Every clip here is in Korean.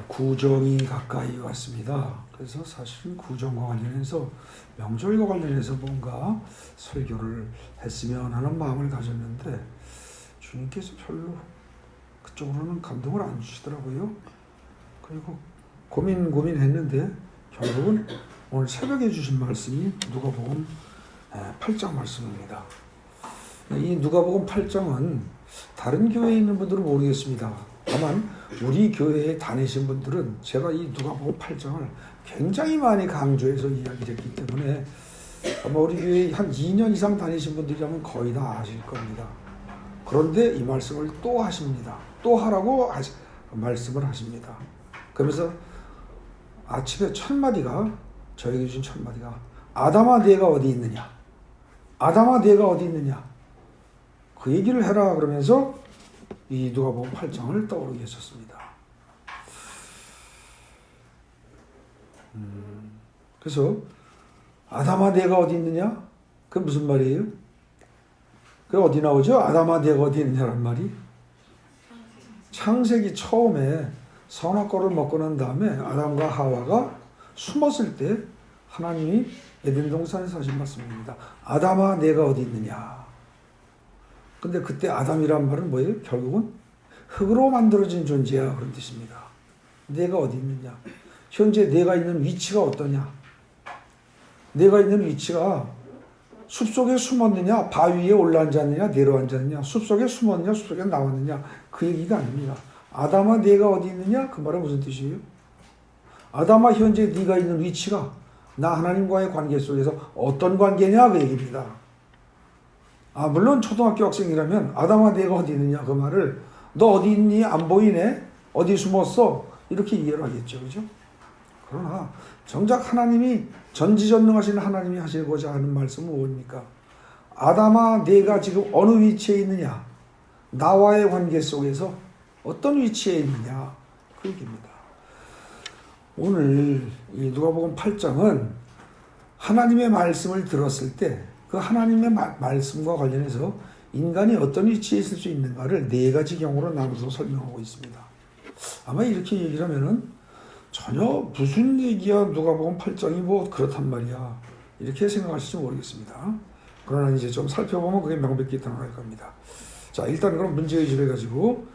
구정이 가까이 왔습니다. 그래서 사실은 구정과 관련해서 명절과 관련해서 뭔가 설교를 했으면 하는 마음을 가졌는데 주님께서 별로 그쪽으로는 감동을 안 주시더라고요. 그리고 고민했는데 결국은 오늘 새벽에 주신 말씀이 누가복음 8장 말씀입니다. 이 누가복음 8장은 다른 교회에 있는 분들은 모르겠습니다. 다만 우리 교회에 다니신 분들은 제가 이 누가복음 8장을 굉장히 많이 강조해서 이야기를 했기 때문에 아마 우리 교회에 한 2년 이상 다니신 분들이라면 거의 다 아실 겁니다. 그런데 이 말씀을 또 하십니다. 또 하라고 말씀을 하십니다. 그러면서 아침에 첫 마디가 저에게 주신 첫 마디가 아담아 네가 어디 있느냐? 아담아 네가 어디 있느냐? 그 얘기를 해라 그러면서 이 누가복음 8장을 떠오르게 하셨습니다. 그래서 아담아 네가 어디 있느냐? 그게 무슨 말이에요? 그게 어디 나오죠? 아담아 네가 어디 있느냐란 말이? 창세기 처음에 선악과를 먹고 난 다음에 아담과 하와가 숨었을 때 하나님이 에덴 동산에서 하신 말씀입니다. 아담아 네가 어디 있느냐? 근데 그때 아담이란 말은 뭐예요? 결국은 흙으로 만들어진 존재야 그런 뜻입니다. 내가 어디 있느냐? 현재 내가 있는 위치가 어떠냐? 내가 있는 위치가 숲속에 숨었느냐? 바위에 올라앉았느냐? 내려앉았느냐? 숲속에 숨었느냐? 숲속에 나왔느냐? 그 얘기가 아닙니다. 아담아 네가 어디 있느냐? 그 말은 무슨 뜻이에요? 아담아 현재 네가 있는 위치가 나 하나님과의 관계 속에서 어떤 관계냐? 그 얘기입니다. 물론 초등학교 학생이라면 아담아 네가 어디 있느냐 그 말을 너 어디 있니? 안 보이네? 어디 숨었어? 이렇게 이해를 하겠죠. 그죠? 그러나 정작 하나님이 전지전능하신 하나님이 하시고자 하는 말씀은 뭡니까? 아담아 네가 지금 어느 위치에 있느냐? 나와의 관계 속에서 어떤 위치에 있느냐? 그 얘기입니다. 오늘 이 누가복음 8장은 하나님의 말씀을 들었을 때 그 하나님의 말씀과 관련해서 인간이 어떤 위치에 있을 수 있는가를 네 가지 경우로 나눠서 설명하고 있습니다. 아마 이렇게 얘기를 하면은 전혀 무슨 얘기야 누가복음 8장이 뭐 그렇단 말이야 이렇게 생각하실지 모르겠습니다. 그러나 이제 좀 살펴보면 그게 명백히 드러날 겁니다. 자, 일단 그럼 문제의식을 가지고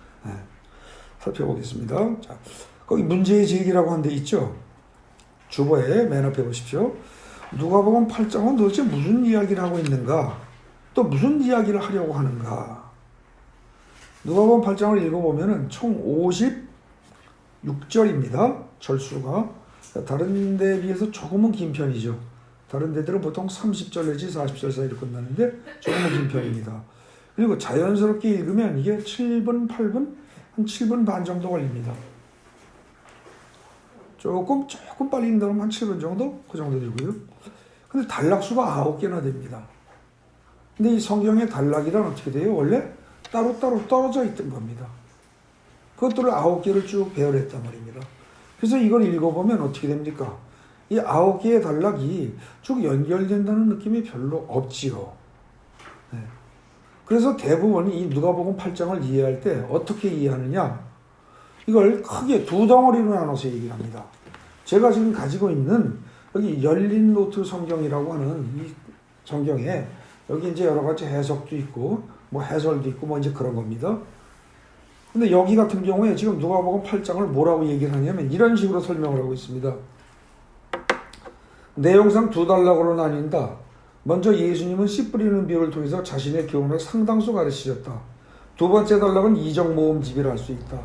살펴보겠습니다. 자, 거기 문제의식이라고 한 데 있죠. 주보에 맨 앞에 보십시오. 누가복음 8장은 도대체 무슨 이야기를 하고 있는가? 또 무슨 이야기를 하려고 하는가? 누가복음 8장을 읽어보면 총 56절입니다. 절수가. 다른 데에 비해서 조금은 긴 편이죠. 다른 데들은 보통 30절 내지 40절 사이로 끝나는데 조금은 긴 편입니다. 그리고 자연스럽게 읽으면 이게 7분, 8분, 한 7분 반 정도 걸립니다. 조금 빨리 읽는다면 한 7분 정도? 그 정도 되고요. 근데 단락수가 9개나 됩니다. 근데 이 성경의 단락이란 어떻게 돼요? 원래 따로따로 떨어져 있던 겁니다. 그것들을 9개를 쭉 배열했단 말입니다. 그래서 이걸 읽어보면 어떻게 됩니까? 이 9개의 단락이 쭉 연결된다는 느낌이 별로 없지요. 네. 그래서 대부분 이 누가복음 8장을 이해할 때 어떻게 이해하느냐? 이걸 크게 두 덩어리로 나눠서 얘기를 합니다. 제가 지금 가지고 있는 여기 열린 노트 성경이라고 하는 이 성경에 여기 이제 여러 가지 해석도 있고 뭐 해설도 있고 뭐 이제 그런 겁니다. 근데 여기 같은 경우에 지금 누가복음 8장을 뭐라고 얘기를 하냐면 이런 식으로 설명을 하고 있습니다. 내용상 두 단락으로 나뉜다. 먼저 예수님은 씨 뿌리는 비유를 통해서 자신의 교훈을 상당수 가르치셨다. 두 번째 단락은 이적 모음 집이라 할 수 있다.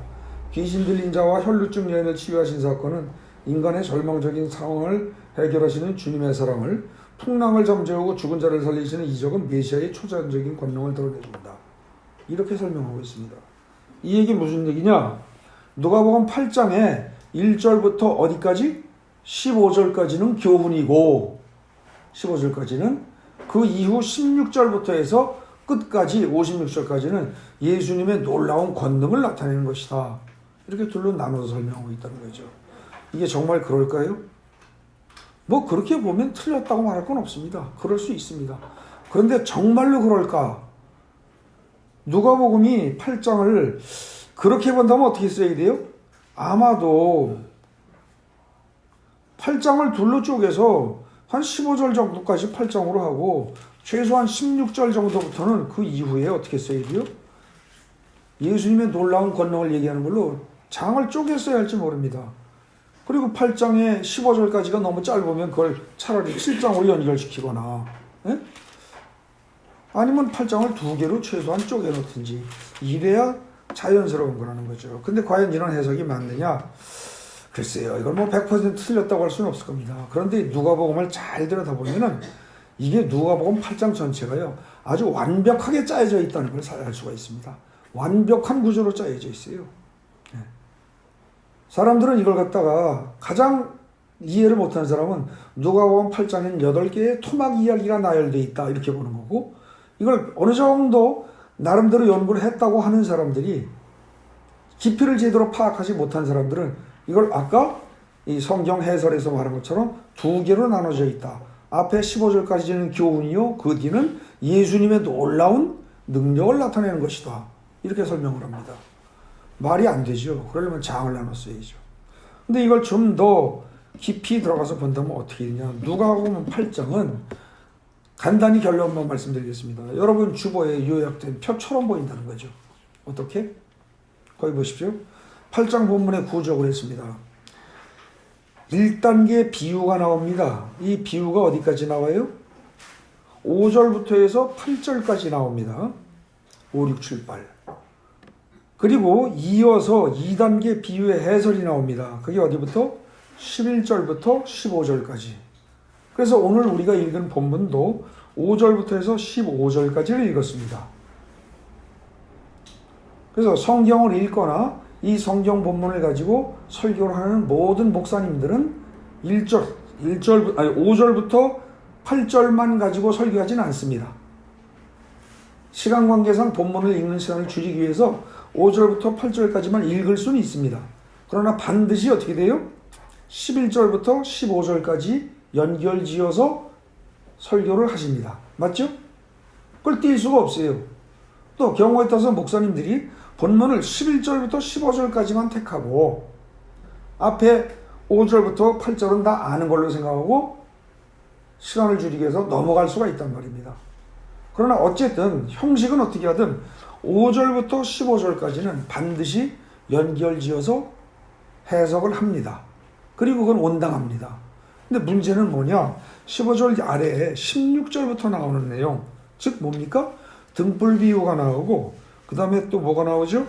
귀신 들린 자와 혈루증 여인을 치유하신 사건은 인간의 절망적인 상황을 해결하시는 주님의 사랑을, 풍랑을 잠재우고 죽은 자를 살리시는 이적은 메시아의 초자연적인 권능을 드러내준다. 이렇게 설명하고 있습니다. 이 얘기 무슨 얘기냐? 누가복음 8장에 1절부터 어디까지? 15절까지는 교훈이고 15절까지는 그 이후 16절부터 해서 끝까지 56절까지는 예수님의 놀라운 권능을 나타내는 것이다. 이렇게 둘로 나눠서 설명하고 있다는 거죠. 이게 정말 그럴까요? 뭐 그렇게 보면 틀렸다고 말할 건 없습니다. 그럴 수 있습니다. 그런데 정말로 그럴까? 누가복음이 8장을 그렇게 본다면 어떻게 써야 돼요? 아마도 8장을 둘로 쪼개서 한 15절 정도까지 8장으로 하고 최소한 16절 정도부터는 그 이후에 어떻게 써야 돼요? 예수님의 놀라운 권능을 얘기하는 걸로 장을 쪼개 써야 할지 모릅니다. 그리고 8장에 15절까지가 너무 짧으면 그걸 차라리 7장으로 연결시키거나, 예? 아니면 8장을 2개로 최소한 쪼개 놓든지, 이래야 자연스러운 거라는 거죠. 근데 과연 이런 해석이 맞느냐? 글쎄요, 이걸 뭐 100% 틀렸다고 할 수는 없을 겁니다. 그런데 누가복음을 잘 들여다보면은 이게 누가복음 8장 전체가요, 아주 완벽하게 짜여져 있다는 걸 알 수가 있습니다. 완벽한 구조로 짜여져 있어요. 예. 사람들은 이걸 갖다가 가장 이해를 못하는 사람은 누가복음 8장에는 8개의 토막 이야기가 나열되어 있다 이렇게 보는 거고, 이걸 어느 정도 나름대로 연구를 했다고 하는 사람들이 깊이를 제대로 파악하지 못한 사람들은 이걸 아까 이 성경 해설에서 말한 것처럼 2개로 나눠져 있다. 앞에 15절까지는 교훈이요, 그 뒤는 예수님의 놀라운 능력을 나타내는 것이다. 이렇게 설명을 합니다. 말이 안 되죠. 그러려면 장을 나눴어야죠. 근데 이걸 좀 더 깊이 들어가서 본다면 어떻게 되냐. 누가복음 8장은 간단히 결론만 말씀드리겠습니다. 여러분 주보에 요약된 표처럼 보인다는 거죠. 어떻게? 거기 보십시오. 8장 본문에 구적을 했습니다. 1단계 비유가 나옵니다. 이 비유가 어디까지 나와요? 5절부터 해서 8절까지 나옵니다. 5, 6, 7, 8. 그리고 이어서 2단계 비유의 해설이 나옵니다. 그게 어디부터? 11절부터 15절까지. 그래서 오늘 우리가 읽은 본문도 5절부터 해서 15절까지를 읽었습니다. 그래서 성경을 읽거나 이 성경 본문을 가지고 설교를 하는 모든 목사님들은 5절부터 8절만 가지고 설교하지는 않습니다. 시간 관계상 본문을 읽는 시간을 줄이기 위해서 5절부터 8절까지만 읽을 수는 있습니다. 그러나 반드시 어떻게 돼요? 11절부터 15절까지 연결지어서 설교를 하십니다. 맞죠? 그걸 뛸 수가 없어요. 또 경우에 따라서 목사님들이 본문을 11절부터 15절까지만 택하고 앞에 5절부터 8절은 다 아는 걸로 생각하고 시간을 줄이기 위해서 넘어갈 수가 있단 말입니다. 그러나 어쨌든 형식은 어떻게 하든 5절부터 15절까지는 반드시 연결지어서 해석을 합니다. 그리고 그건 온당합니다. 근데 문제는 뭐냐? 15절 아래에 16절부터 나오는 내용, 즉 뭡니까? 등불 비유가 나오고 그 다음에 또 뭐가 나오죠?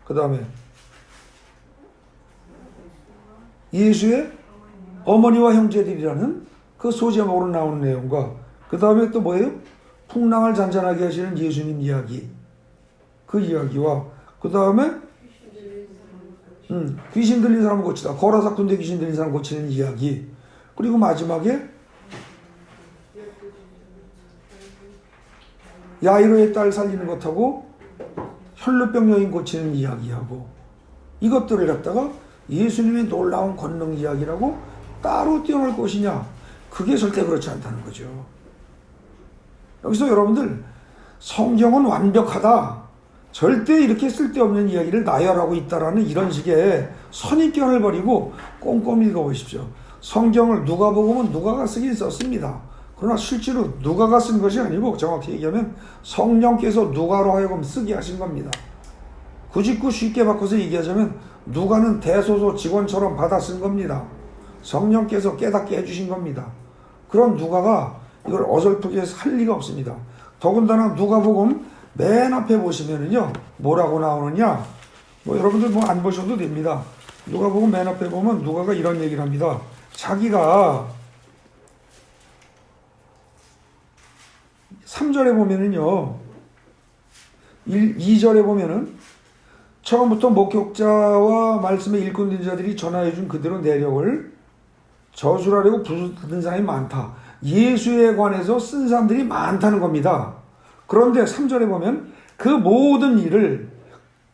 그 다음에 예수의 어머니와 형제들이라는 그 소제목으로 나오는 내용과 그 다음에 또 뭐예요? 풍랑을 잔잔하게 하시는 예수님 이야기, 그 이야기와 그 다음에 귀신 들린 사람 고치다, 거라사 군대 귀신 들린 사람 고치는 이야기, 그리고 마지막에 야이로의 딸 살리는 것하고 혈루병 여인 고치는 이야기하고, 이것들을 갖다가 예수님의 놀라운 권능 이야기라고 따로 띄워놓을 것이냐? 그게 절대 그렇지 않다는 거죠. 여기서 여러분들, 성경은 완벽하다, 절대 이렇게 쓸데없는 이야기를 나열하고 있다라는 이런 식의 선입견을 버리고 꼼꼼히 읽어보십시오. 성경을 누가복음은 누가가 쓰긴 썼습니다. 그러나 실제로 누가가 쓴 것이 아니고 정확히 얘기하면 성령께서 누가로 하여금 쓰게 하신 겁니다. 굳이 쉽게 바꿔서 얘기하자면 누가는 대소서 직원처럼 받아 쓴 겁니다. 성령께서 깨닫게 해주신 겁니다. 그런 누가가 이걸 어설프게 할 리가 없습니다. 더군다나 누가복음 맨 앞에 보시면은요, 뭐라고 나오느냐? 뭐 여러분들 뭐 안 보셔도 됩니다. 누가복음 맨 앞에 보면 누가가 이런 얘기를 합니다. 자기가 3절에 보면은요, 2절에 보면은 처음부터 목격자와 말씀의 일꾼된 자들이 전하여준 그대로 내력을 저술하려고 부르는 사람이 많다. 예수에 관해서 쓴 사람들이 많다는 겁니다. 그런데 3절에 보면 그 모든 일을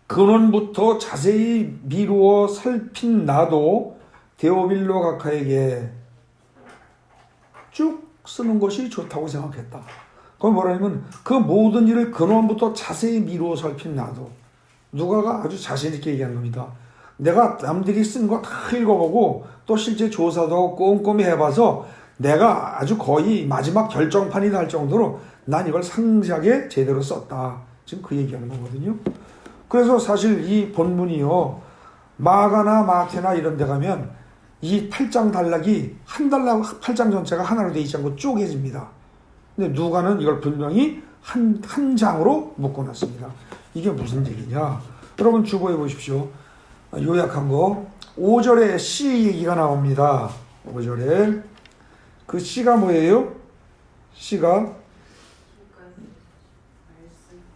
근원부터 자세히 미루어 살핀 나도 데오빌로 각하에게 쭉 쓰는 것이 좋다고 생각했다. 그건 뭐라냐면 그 모든 일을 근원부터 자세히 미루어 살핀 나도, 누가가 아주 자신 있게 얘기한 겁니다. 내가 남들이 쓴 거 다 읽어보고 또 실제 조사도 하고 꼼꼼히 해봐서 내가 아주 거의 마지막 결정판이 날 정도로 난 이걸 상세하게 제대로 썼다. 지금 그 얘기하는 거거든요. 그래서 사실 이 본문이요, 마가나 마태나 이런 데 가면 이 8장 단락이 한 단락 8장 전체가 하나로 되어 있지 않고 쪼개집니다. 근데 누가는 이걸 분명히 한 장으로 묶어놨습니다. 이게 무슨 얘기냐? 여러분 주보해 보십시오. 요약한 거 5절에 씨 얘기가 나옵니다. 5절에 그 씨가 뭐예요? 씨가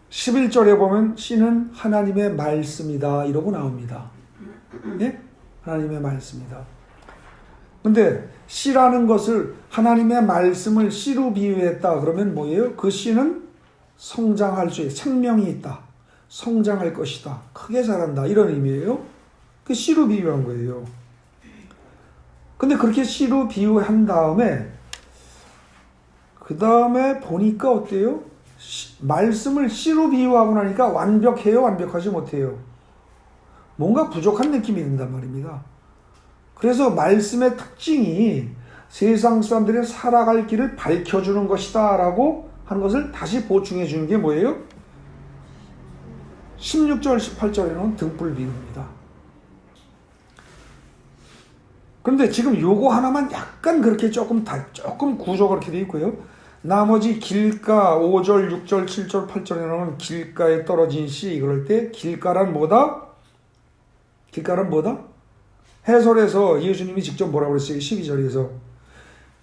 11절에 보면 씨는 하나님의 말씀이다 이러고 나옵니다. 예? 하나님의 말씀이다. 근데 씨라는 것을 하나님의 말씀을 씨로 비유했다 그러면 뭐예요? 그 씨는 성장할 수 있다. 생명이 있다. 성장할 것이다. 크게 자란다. 이런 의미예요. 그 씨로 비유한 거예요. 근데 그렇게 씨로 비유한 다음에 그 다음에 보니까 어때요? 말씀을 씨로 비유하고 나니까 완벽해요? 완벽하지 못해요? 뭔가 부족한 느낌이 든단 말입니다. 그래서 말씀의 특징이 세상 사람들의 살아갈 길을 밝혀주는 것이다 라고 하는 것을 다시 보충해 주는 게 뭐예요? 16절, 18절에는 등불 비유입니다. 그런데 지금 요거 하나만 약간 그렇게 조금 구조가 그렇게 되어 있고요. 나머지 길가 5절, 6절, 7절, 8절에 나오는 길가에 떨어진 씨 그럴 때 길가란 뭐다? 길가란 뭐다? 해설에서 예수님이 직접 뭐라고 그랬어요? 12절에서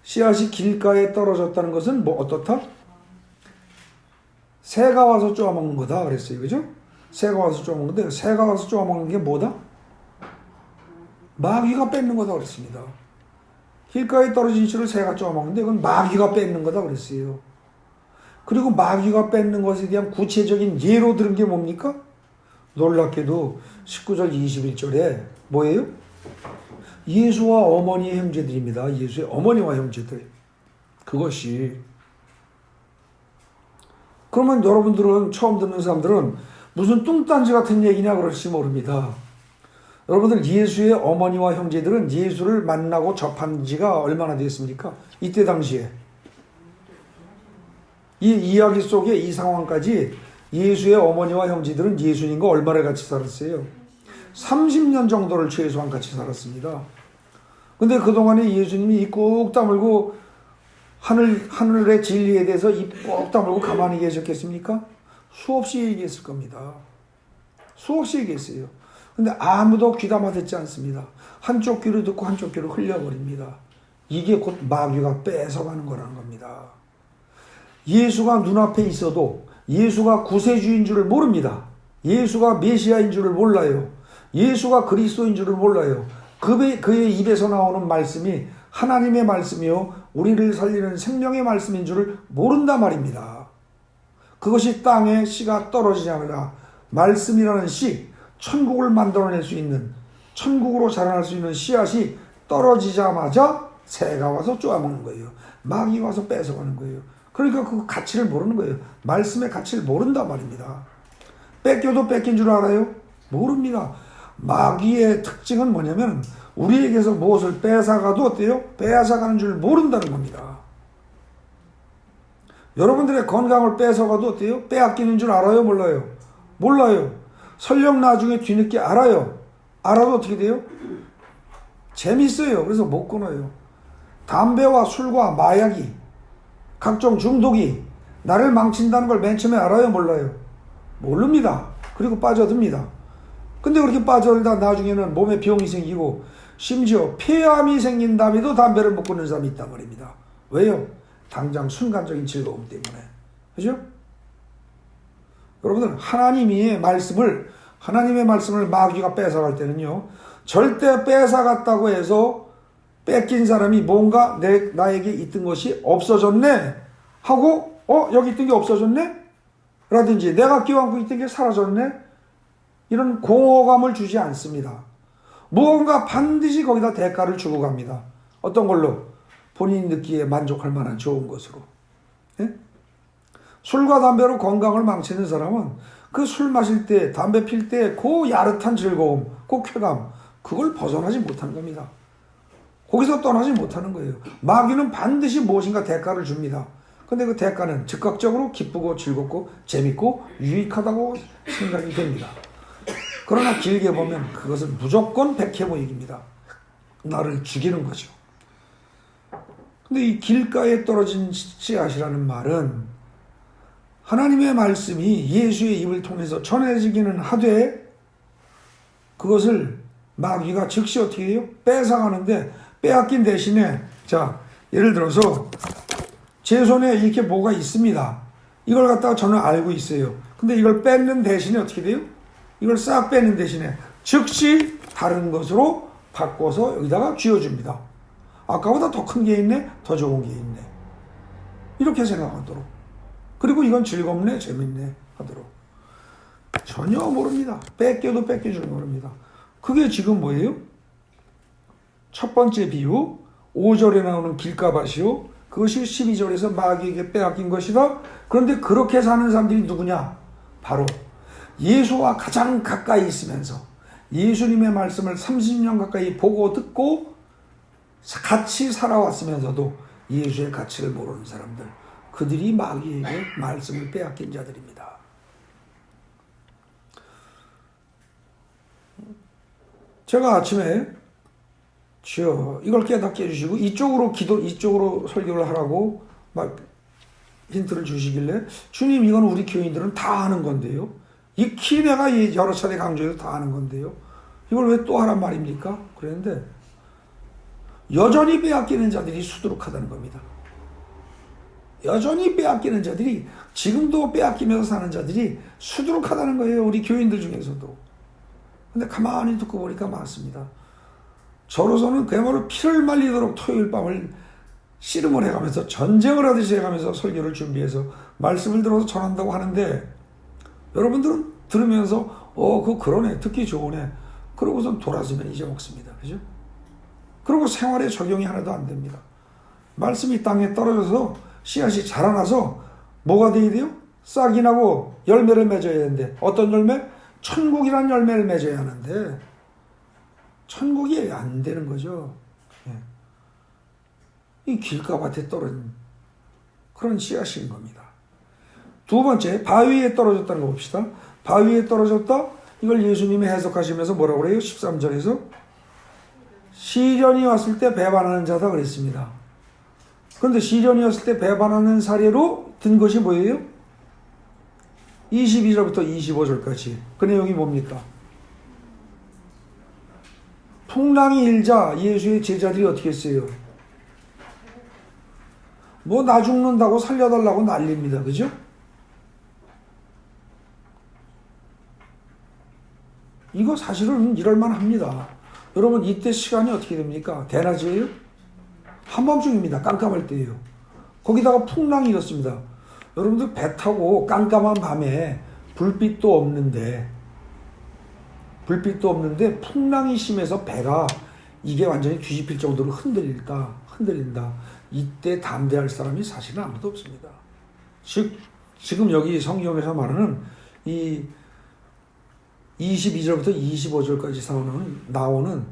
씨앗이 길가에 떨어졌다는 것은 뭐 어떻다? 새가 와서 쪼아먹는 거다 그랬어요. 그죠? 새가 와서 쪼아먹는 건데 새가 와서 쪼아먹는 게 뭐다? 마귀가 뺏는 거다 그랬습니다. 길가에 떨어진 씨를 새가 쪼아먹는데 그건 마귀가 뺏는 거다 그랬어요. 그리고 마귀가 뺏는 것에 대한 구체적인 예로 들은 게 뭡니까? 놀랍게도 19절 21절에 뭐예요? 예수와 어머니의 형제들입니다. 예수의 어머니와 형제들. 그것이 그러면 여러분들은 처음 듣는 사람들은 무슨 뚱딴지 같은 얘기냐 그럴지 모릅니다. 여러분들 예수의 어머니와 형제들은 예수를 만나고 접한 지가 얼마나 됐습니까? 이때 당시에 이 이야기 속에 이 상황까지 예수의 어머니와 형제들은 예수님과 얼마나 같이 살았어요? 30년 정도를 최소한 같이 살았습니다. 근데 그동안에 예수님이 입 꾹 다물고 하늘의 진리에 대해서 입 꾹 다물고 가만히 계셨겠습니까? 수없이 얘기했을 겁니다. 수없이 얘기했어요. 근데 아무도 귀담아 듣지 않습니다. 한쪽 귀로 듣고 한쪽 귀로 흘려버립니다. 이게 곧 마귀가 뺏어가는 거라는 겁니다. 예수가 눈앞에 있어도 예수가 구세주인 줄을 모릅니다. 예수가 메시아인 줄을 몰라요. 예수가 그리스도인 줄을 몰라요. 그의 입에서 나오는 말씀이 하나님의 말씀이요 우리를 살리는 생명의 말씀인 줄을 모른단 말입니다. 그것이 땅에 씨가 떨어지자마자 말씀이라는 씨, 천국을 만들어낼 수 있는, 천국으로 자라날 수 있는 씨앗이 떨어지자마자 새가 와서 쪼아먹는 거예요. 마귀가 와서 뺏어가는 거예요. 그러니까 그 가치를 모르는 거예요. 말씀의 가치를 모른단 말입니다. 뺏겨도 뺏긴 줄 알아요? 모릅니다. 마귀의 특징은 뭐냐면 우리에게서 무엇을 뺏어가도 어때요? 빼앗아가는 줄 모른다는 겁니다. 여러분들의 건강을 뺏어가도 어때요? 빼앗기는 줄 알아요? 몰라요? 몰라요. 설령 나중에 뒤늦게 알아요. 알아도 어떻게 돼요? 재밌어요. 그래서 못 끊어요. 담배와 술과 마약이 각종 중독이 나를 망친다는 걸 맨 처음에 알아요? 몰라요? 모릅니다. 그리고 빠져듭니다. 근데 그렇게 빠져들다 나중에는 몸에 병이 생기고 심지어 폐암이 생긴 다음에도 담배를 못 끊는 사람이 있단 말입니다. 왜요? 당장 순간적인 즐거움 때문에. 그죠? 여러분들 하나님의 말씀을 마귀가 뺏어갈 때는요. 절대 뺏어갔다고 해서 뺏긴 사람이 뭔가 나에게 있던 것이 없어졌네 하고 여기 있던 게 없어졌네? 라든지 내가 껴안고 있던 게 사라졌네? 이런 공허감을 주지 않습니다. 무언가 반드시 거기다 대가를 주고 갑니다. 어떤 걸로? 본인이 느끼기에 만족할 만한 좋은 것으로. 예? 술과 담배로 건강을 망치는 사람은 그 술 마실 때, 담배 필 때 그 야릇한 즐거움, 그 쾌감, 그걸 벗어나지 못하는 겁니다. 거기서 떠나지 못하는 거예요. 마귀는 반드시 무엇인가 대가를 줍니다. 근데 그 대가는 즉각적으로 기쁘고 즐겁고 재밌고 유익하다고 생각이 됩니다. 그러나 길게 보면 그것은 무조건 백해무익입니다. 나를 죽이는 거죠. 근데 이 길가에 떨어진 씨앗이라는 말은 하나님의 말씀이 예수의 입을 통해서 전해지기는 하되 그것을 마귀가 즉시 어떻게 해요? 뺏어가는데 빼앗긴 대신에 자 예를 들어서 제 손에 이렇게 뭐가 있습니다. 이걸 갖다가 저는 알고 있어요. 근데 이걸 뺏는 대신에 어떻게 돼요? 이걸 싹 빼는 대신에 즉시 다른 것으로 바꿔서 여기다가 쥐어줍니다. 아까보다 더 큰 게 있네, 더 좋은 게 있네. 이렇게 생각하도록. 그리고 이건 즐겁네, 재밌네 하도록. 전혀 모릅니다. 뺏겨도 뺏겨주는 모릅니다. 그게 지금 뭐예요? 첫 번째 비유, 5절에 나오는 길가밭이요. 그것이 12절에서 마귀에게 빼앗긴 것이다. 그런데 그렇게 사는 사람들이 누구냐? 바로 예수와 가장 가까이 있으면서 예수님의 말씀을 30년 가까이 보고 듣고 같이 살아왔으면서도 예수의 가치를 모르는 사람들, 그들이 마귀에게 말씀을 빼앗긴 자들입니다. 제가 아침에 주여 이걸 깨닫게 해주시고 이쪽으로 설교를 하라고 막 힌트를 주시길래 주님 이건 우리 교인들은 다 아는 건데요. 익히 내가 여러 차례 강조해서 다 아는 건데요. 이걸 왜 또 하란 말입니까? 그랬는데 여전히 빼앗기는 자들이 수두룩하다는 겁니다. 여전히 빼앗기는 자들이 지금도 빼앗기면서 사는 자들이 수두룩하다는 거예요. 우리 교인들 중에서도. 근데 가만히 듣고 보니까 맞습니다. 저로서는 그야말로 피를 말리도록 토요일 밤을 씨름을 해가면서 전쟁을 하듯이 해가면서 설교를 준비해서 말씀을 들어서 전한다고 하는데 여러분들은 들으면서 그거 그러네, 듣기 좋으네. 그러고선 돌아서면 잊어먹습니다. 그죠? 그리고 생활에 적용이 하나도 안 됩니다. 말씀이 땅에 떨어져서 씨앗이 자라나서 뭐가 돼야 돼요? 싹이 나고 열매를 맺어야 되는데 어떤 열매? 천국이란 열매를 맺어야 하는데 천국이 안 되는 거죠. 이 길가밭에 떨어진 그런 씨앗인 겁니다. 두 번째, 바위에 떨어졌다는 거 봅시다. 바위에 떨어졌다? 이걸 예수님이 해석하시면서 뭐라고 그래요? 13절에서 시련이 왔을 때 배반하는 자다 그랬습니다. 그런데 시련이 왔을 때 배반하는 사례로 든 것이 뭐예요? 22절부터 25절까지. 그 내용이 뭡니까? 풍랑이 일자 예수의 제자들이 어떻게 했어요? 뭐 나 죽는다고 살려달라고 난립니다. 그죠? 이거 사실은 이럴만 합니다. 여러분 이때 시간이 어떻게 됩니까? 대낮이에요? 한밤중입니다. 깜깜할 때예요. 거기다가 풍랑이 일었습니다. 여러분들 배 타고 깜깜한 밤에 불빛도 없는데 풍랑이 심해서 배가 이게 완전히 뒤집힐 정도로 흔들린다. 이때 담대할 사람이 사실은 아무도 없습니다. 즉 지금 여기 성경에서 말하는 이 22절부터 25절까지 나오는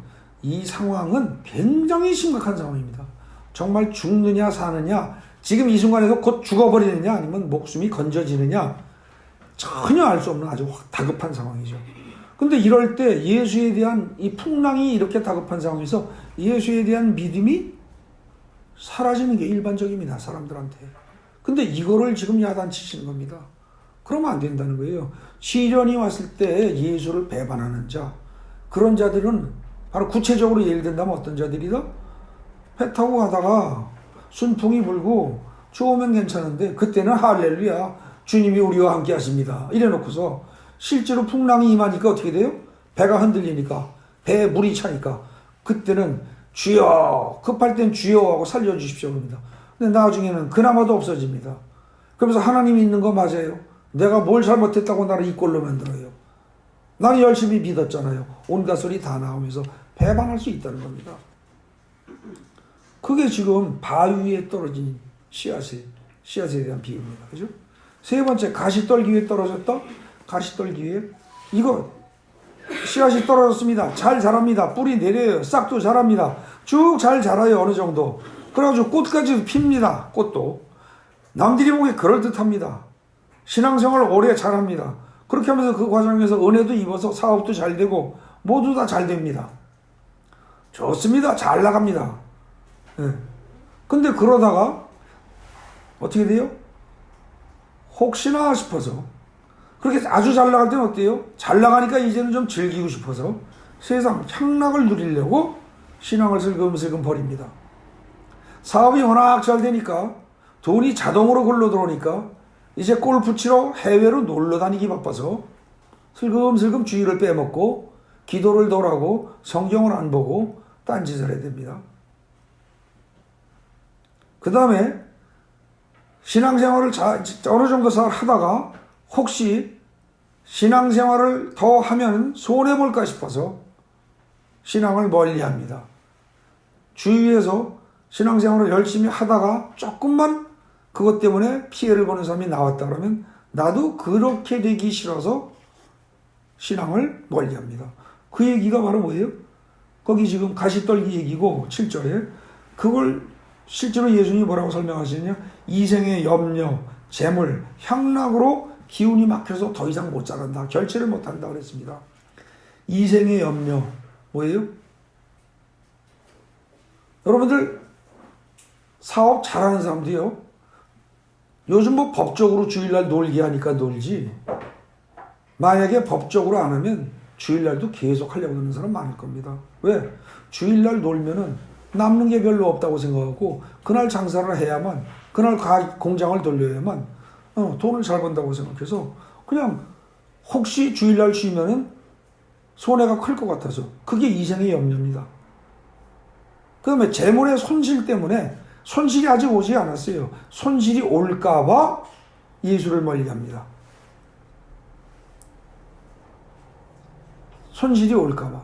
이 상황은 굉장히 심각한 상황입니다. 정말 죽느냐 사느냐, 지금 이 순간에서 곧 죽어버리느냐 아니면 목숨이 건져지느냐 전혀 알 수 없는 아주 다급한 상황이죠. 근데 이럴 때 예수에 대한 이 풍랑이 이렇게 다급한 상황에서 예수에 대한 믿음이 사라지는 게 일반적입니다. 사람들한테. 근데 이거를 지금 야단치시는 겁니다. 그러면 안 된다는 거예요. 시련이 왔을 때 예수를 배반하는 자, 그런 자들은 바로 구체적으로 예를 든다면 어떤 자들이다? 배 타고 가다가 순풍이 불고 좋으면 괜찮은데 그때는 할렐루야 주님이 우리와 함께 하십니다 이래 놓고서 실제로 풍랑이 임하니까 어떻게 돼요? 배가 흔들리니까 배에 물이 차니까 그때는 주여, 급할 땐 주여 하고 살려주십시오 합니다. 근데 나중에는 그나마도 없어집니다. 그러면서 하나님이 있는 거 맞아요. 내가 뭘 잘못했다고 나를 이 꼴로 만들어요. 나는 열심히 믿었잖아요. 온갖 소리 다 나오면서 배반할 수 있다는 겁니다. 그게 지금 바위에 떨어진 씨앗에 대한 비유입니다. 그죠? 세 번째, 가시떨기 위에 떨어졌다? 가시떨기에 이거 씨앗이 떨어졌습니다. 잘 자랍니다. 뿌리 내려요. 싹도 자랍니다. 쭉 잘 자라요. 어느 정도. 그래가지고 꽃까지도 핍니다. 꽃도. 남들이 보기에 그럴듯합니다. 신앙생활 오래 잘합니다. 그렇게 하면서 그 과정에서 은혜도 입어서 사업도 잘 되고 모두 다 잘 됩니다. 좋습니다. 잘 나갑니다. 네. 근데 그러다가 어떻게 돼요? 혹시나 싶어서 그렇게 아주 잘 나갈 때는 어때요? 잘 나가니까 이제는 좀 즐기고 싶어서 세상 향락을 누리려고 신앙을 슬금슬금 버립니다. 사업이 워낙 잘 되니까 돈이 자동으로 걸러 들어오니까 이제 골프 치러 해외로 놀러 다니기 바빠서 슬금슬금 주의를 빼먹고 기도를 덜 하고 성경을 안 보고 딴짓을 해야 됩니다. 그 다음에 신앙생활을 어느 정도 잘 하다가 혹시 신앙생활을 더 하면 손해볼까 싶어서 신앙을 멀리합니다. 주위에서 신앙생활을 열심히 하다가 조금만 그것 때문에 피해를 보는 사람이 나왔다 그러면 나도 그렇게 되기 싫어서 신앙을 멀리합니다. 그 얘기가 바로 뭐예요? 거기 지금 가시떨기 얘기고 7절에 그걸 실제로 예수님이 뭐라고 설명하시느냐? 이생의 염려, 재물, 향락으로 기운이 막혀서 더 이상 못 자란다. 결체를 못한다 그랬습니다. 이생의 염려 뭐예요? 여러분들 사업 잘하는 사람들이요. 요즘 뭐 법적으로 주일날 놀게 하니까 놀지. 만약에 법적으로 안 하면 주일날도 계속 하려고 하는 사람 많을 겁니다. 왜? 주일날 놀면은 남는 게 별로 없다고 생각하고 그날 장사를 해야만 그날 공장을 돌려야만 돈을 잘 번다고 생각해서 그냥 혹시 주일날 쉬면은 손해가 클 것 같아서 그게 이생의 염려입니다. 그 다음에 재물의 손실 때문에 손실이 아직 오지 않았어요. 손실이 올까봐 예수를 멀리합니다. 손실이 올까봐.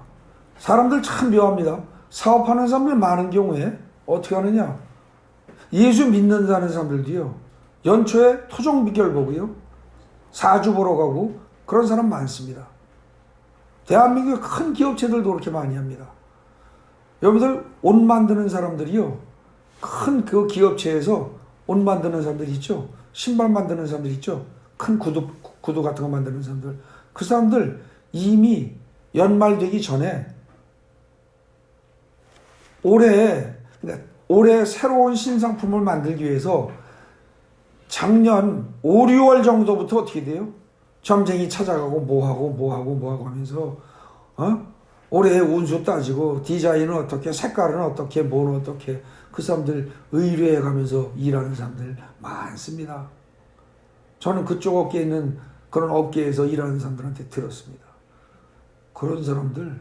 사람들 참 묘합니다. 사업하는 사람들 많은 경우에 어떻게 하느냐. 예수 믿는다는 사람들도요. 연초에 토종 비결 보고요. 사주 보러 가고 그런 사람 많습니다. 대한민국의 큰 기업체들도 그렇게 많이 합니다. 여러분들 옷 만드는 사람들이요. 큰 그 기업체에서 옷 만드는 사람들 있죠. 신발 만드는 사람들 있죠. 큰 구두 같은 거 만드는 사람들. 그 사람들 이미 연말 되기 전에 올해 새로운 신상품을 만들기 위해서 작년 5, 6월 정도부터 어떻게 돼요? 점쟁이 찾아가고 뭐하고 하면서 올해 운수 따지고 디자인은 어떻게 색깔은 어떻게 뭐는 어떻게 그 사람들 의뢰해 가면서 일하는 사람들 많습니다. 저는 그쪽 업계에 있는 그런 업계에서 일하는 사람들한테 들었습니다. 그런 사람들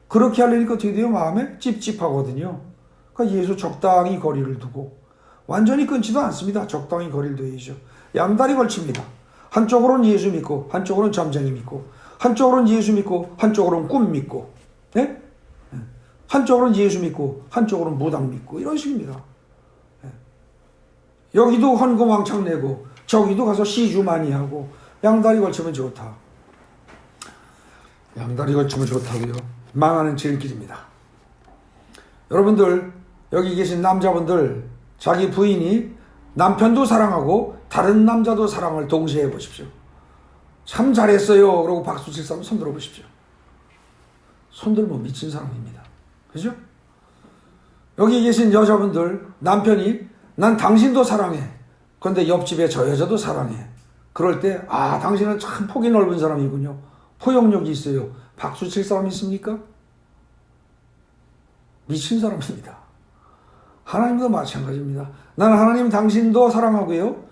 그렇게 하려니까 어떻게 돼요? 마음에 찝찝하거든요. 그러니까 예수 적당히 거리를 두고 완전히 끊지도 않습니다. 적당히 거리를 둬야죠. 양다리 걸칩니다. 한쪽으로는 예수 믿고 한쪽으로는 점쟁이 믿고 한쪽으로는 예수 믿고 한쪽으로는 꿈 믿고 네? 한쪽으로는 예수 믿고 한쪽으로는 무당 믿고 이런 식입니다. 여기도 헌금왕창 내고 저기도 가서 시주 많이 하고 양다리 걸치면 좋다. 양다리 걸치면 좋다고요. 망하는 지름길입니다. 여러분들 여기 계신 남자분들 자기 부인이 남편도 사랑하고 다른 남자도 사랑을 동시에 해보십시오. 참 잘했어요. 그러고 박수 칠 사람 손 들어보십시오. 손 들면 미친 사람입니다. 그죠? 여기 계신 여자분들 남편이 난 당신도 사랑해. 그런데 옆집에 저 여자도 사랑해. 그럴 때 당신은 참 폭이 넓은 사람이군요. 포용력이 있어요. 박수 칠 사람 있습니까? 미친 사람입니다. 하나님도 마찬가지입니다. 나는 하나님 당신도 사랑하고요.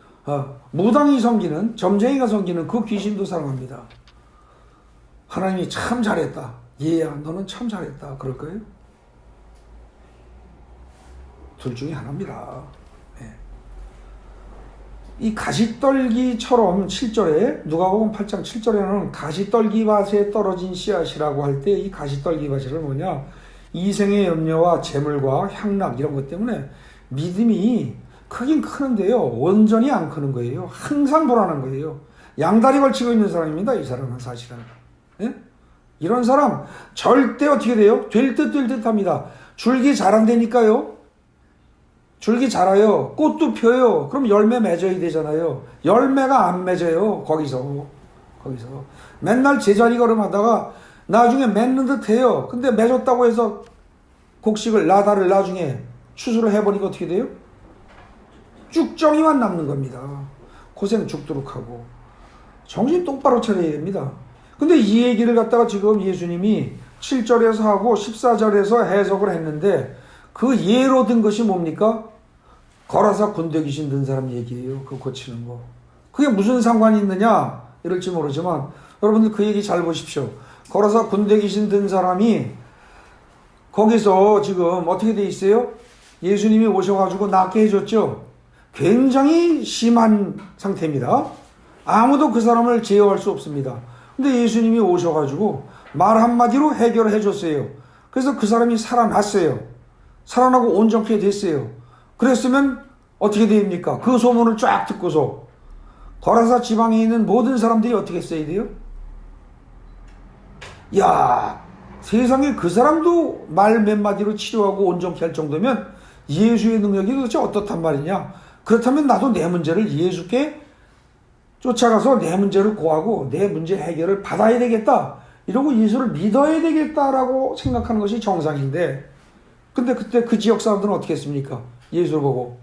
무당이 섬기는 점쟁이가 섬기는 그 귀신도 사랑합니다. 하나님이 참 잘했다. 얘야 너는 참 잘했다. 그럴 거예요? 둘 중에 하나입니다. 네. 이 가시떨기처럼 7절에 누가복음 8장 7절에는 가시떨기밭에 떨어진 씨앗이라고 할 때 이 가시떨기밭은 뭐냐? 이생의 염려와 재물과 향락 이런 것 때문에 믿음이 크긴 크는데요. 온전히 안 크는 거예요. 항상 불안한 거예요. 양다리 걸치고 있는 사람입니다. 이 사람은 사실은. 예? 이런 사람 절대 어떻게 돼요? 될 듯 될 듯 합니다. 줄기 자란다니까요. 줄기 자라요. 꽃도 펴요. 그럼 열매 맺어야 되잖아요. 열매가 안 맺어요. 거기서. 맨날 제자리 걸음하다가 나중에 맺는 듯 해요. 근데 맺었다고 해서 곡식을, 나다를 나중에 추수를 해버리고 어떻게 돼요? 쭉정이만 남는 겁니다. 고생 죽도록 하고. 정신 똑바로 차려야 됩니다. 근데 이 얘기를 갖다가 지금 예수님이 7절에서 하고 14절에서 해석을 했는데 그 예로 든 것이 뭡니까? 거라사 군대 귀신 든 사람 얘기예요. 그거 고치는 거. 그게 무슨 상관이 있느냐? 이럴지 모르지만 여러분들 그 얘기 잘 보십시오. 거라사 군대 귀신 든 사람이 거기서 지금 어떻게 돼 있어요? 예수님이 오셔가지고 낫게 해줬죠. 굉장히 심한 상태입니다. 아무도 그 사람을 제어할 수 없습니다. 근데 예수님이 오셔가지고 말 한마디로 해결을 해줬어요. 그래서 그 사람이 살아났어요. 살아나고 온전케 됐어요. 그랬으면 어떻게 됩니까? 그 소문을 쫙 듣고서 거라사 지방에 있는 모든 사람들이 어떻게 써야 돼요? 야, 세상에 그 사람도 말 몇 마디로 치료하고 온전케 할 정도면 예수의 능력이 도대체 어떻단 말이냐? 그렇다면 나도 내 문제를 예수께 쫓아가서 내 문제를 고하고 내 문제 해결을 받아야 되겠다. 이러고 예수를 믿어야 되겠다라고 생각하는 것이 정상인데, 근데 그때 그 지역 사람들은 어떻게 했습니까? 예수를 보고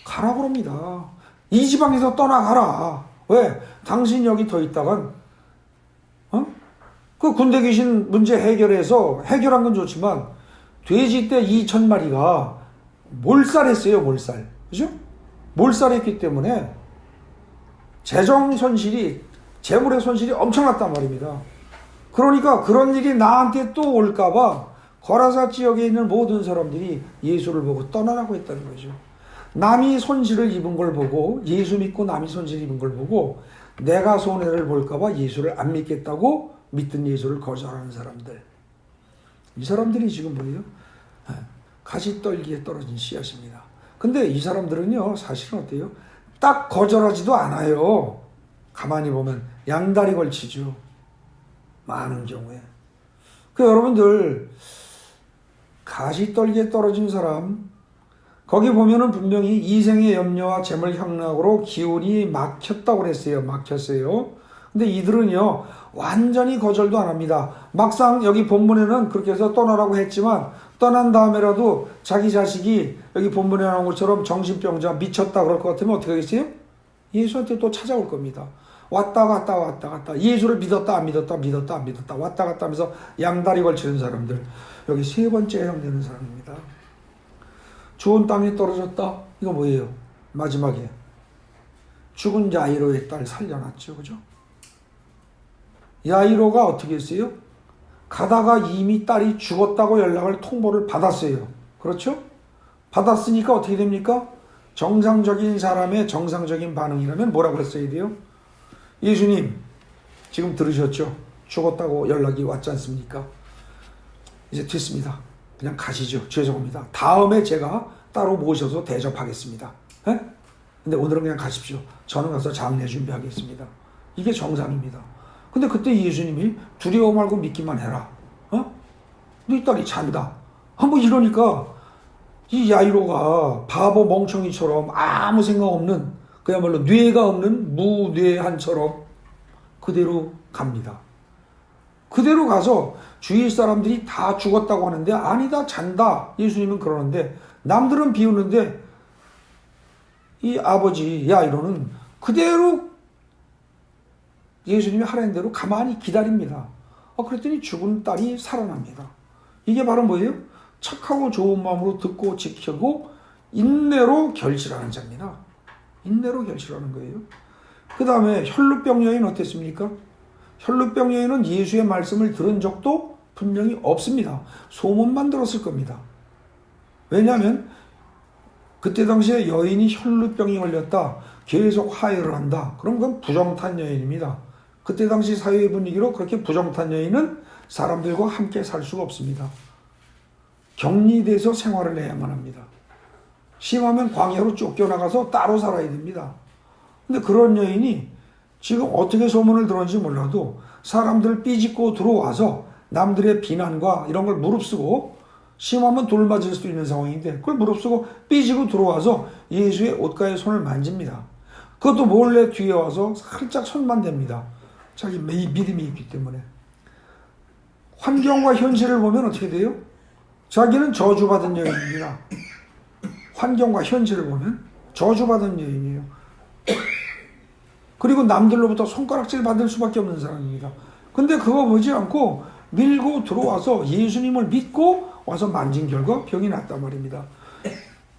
가라 그럽니다. 이 지방에서 떠나가라. 왜? 당신 여기 더 있다간 그 군대 귀신 문제 해결해서 해결한 건 좋지만 돼지떼 2,000마리가 몰살했어요. 몰살. 그죠? 몰살했기 때문에 재정 손실이, 재물의 손실이 엄청났단 말입니다. 그러니까 그런 일이 나한테 또 올까봐 거라사 지역에 있는 모든 사람들이 예수를 보고 떠나라고 했다는 거죠. 남이 손실을 입은 걸 보고, 예수 믿고 남이 손실 입은 걸 보고 내가 손해를 볼까봐 예수를 안 믿겠다고 믿던 예수를 거절하는 사람들. 이 사람들이 지금 뭐예요? 가시떨기에 떨어진 씨앗입니다. 근데 이 사람들은요, 사실은 어때요? 딱 거절하지도 않아요. 가만히 보면 양다리 걸치죠. 많은 경우에. 그 여러분들 가시떨기에 떨어진 사람, 거기 보면은 분명히 이생의 염려와 재물 향락으로 기운이 막혔다고 그랬어요. 막혔어요. 근데 이들은요, 완전히 거절도 안 합니다. 막상 여기 본문에는 그렇게 해서 떠나라고 했지만 떠난 다음에라도 자기 자식이 여기 본문에 나온 것처럼 정신병자 미쳤다 그럴 것 같으면 어떻게 하겠어요? 예수한테 또 찾아올 겁니다. 왔다 갔다 예수를 믿었다 안 믿었다 왔다 갔다 하면서 양다리 걸치는 사람들. 여기 세 번째 해당되는 사람입니다. 좋은 땅에 떨어졌다. 이거 뭐예요? 마지막에 죽은 야이로의 딸 살려놨죠. 그죠? 야이로가 어떻게 했어요? 가다가 이미 딸이 죽었다고 연락을 통보를 받았어요. 그렇죠? 받았으니까 어떻게 됩니까? 정상적인 사람의 정상적인 반응이라면 뭐라고 했어야 돼요? 예수님, 지금 들으셨죠? 죽었다고 연락이 왔지 않습니까? 이제 됐습니다. 그냥 가시죠. 죄송합니다. 다음에 제가 따로 모셔서 대접하겠습니다. 에? 근데 오늘은 그냥 가십시오. 저는 가서 장례 준비하겠습니다. 이게 정상입니다. 근데 그때 예수님이 두려워 말고 믿기만 해라. 네 딸이 잔다. 뭐 이러니까 이 야이로가 바보 멍청이처럼 아무 생각 없는, 그야말로 뇌가 없는 무뇌한처럼 그대로 갑니다. 그대로 가서 주위 사람들이 다 죽었다고 하는데 아니다, 잔다. 예수님은 그러는데 남들은 비웃는데 이 아버지 야이로는 그대로 예수님이 하라는 대로 가만히 기다립니다. 그랬더니 죽은 딸이 살아납니다. 이게 바로 뭐예요? 착하고 좋은 마음으로 듣고 지키고 인내로 결실하는 자입니다. 인내로 결실하는 거예요. 그 다음에 혈루병 여인 어땠습니까? 혈루병 여인은 예수의 말씀을 들은 적도 분명히 없습니다. 소문만 들었을 겁니다. 왜냐하면 그때 당시에 여인이 혈루병이 걸렸다, 계속 하혈을 한다. 그럼 그건 부정탄 여인입니다. 그때 당시 사회의 분위기로 그렇게 부정탄 여인은 사람들과 함께 살 수가 없습니다. 격리돼서 생활을 해야만 합니다. 심하면 광야로 쫓겨나가서 따로 살아야 됩니다. 근데 그런 여인이 지금 어떻게 소문을 들었는지 몰라도 사람들 삐짓고 들어와서 남들의 비난과 이런 걸 무릅쓰고 심하면 돌 맞을 수도 있는 상황인데 그걸 무릅쓰고 삐지고 들어와서 예수의 옷가에 손을 만집니다. 그것도 몰래 뒤에 와서 살짝 손만 댑니다. 자기 믿음이 있기 때문에. 환경과 현실을 보면 어떻게 돼요? 자기는 저주받은 여인입니다. 환경과 현실을 보면 저주받은 여인이에요. 그리고 남들로부터 손가락질 받을 수밖에 없는 사람입니다. 근데 그거 보지 않고 밀고 들어와서 예수님을 믿고 와서 만진 결과 병이 났단 말입니다.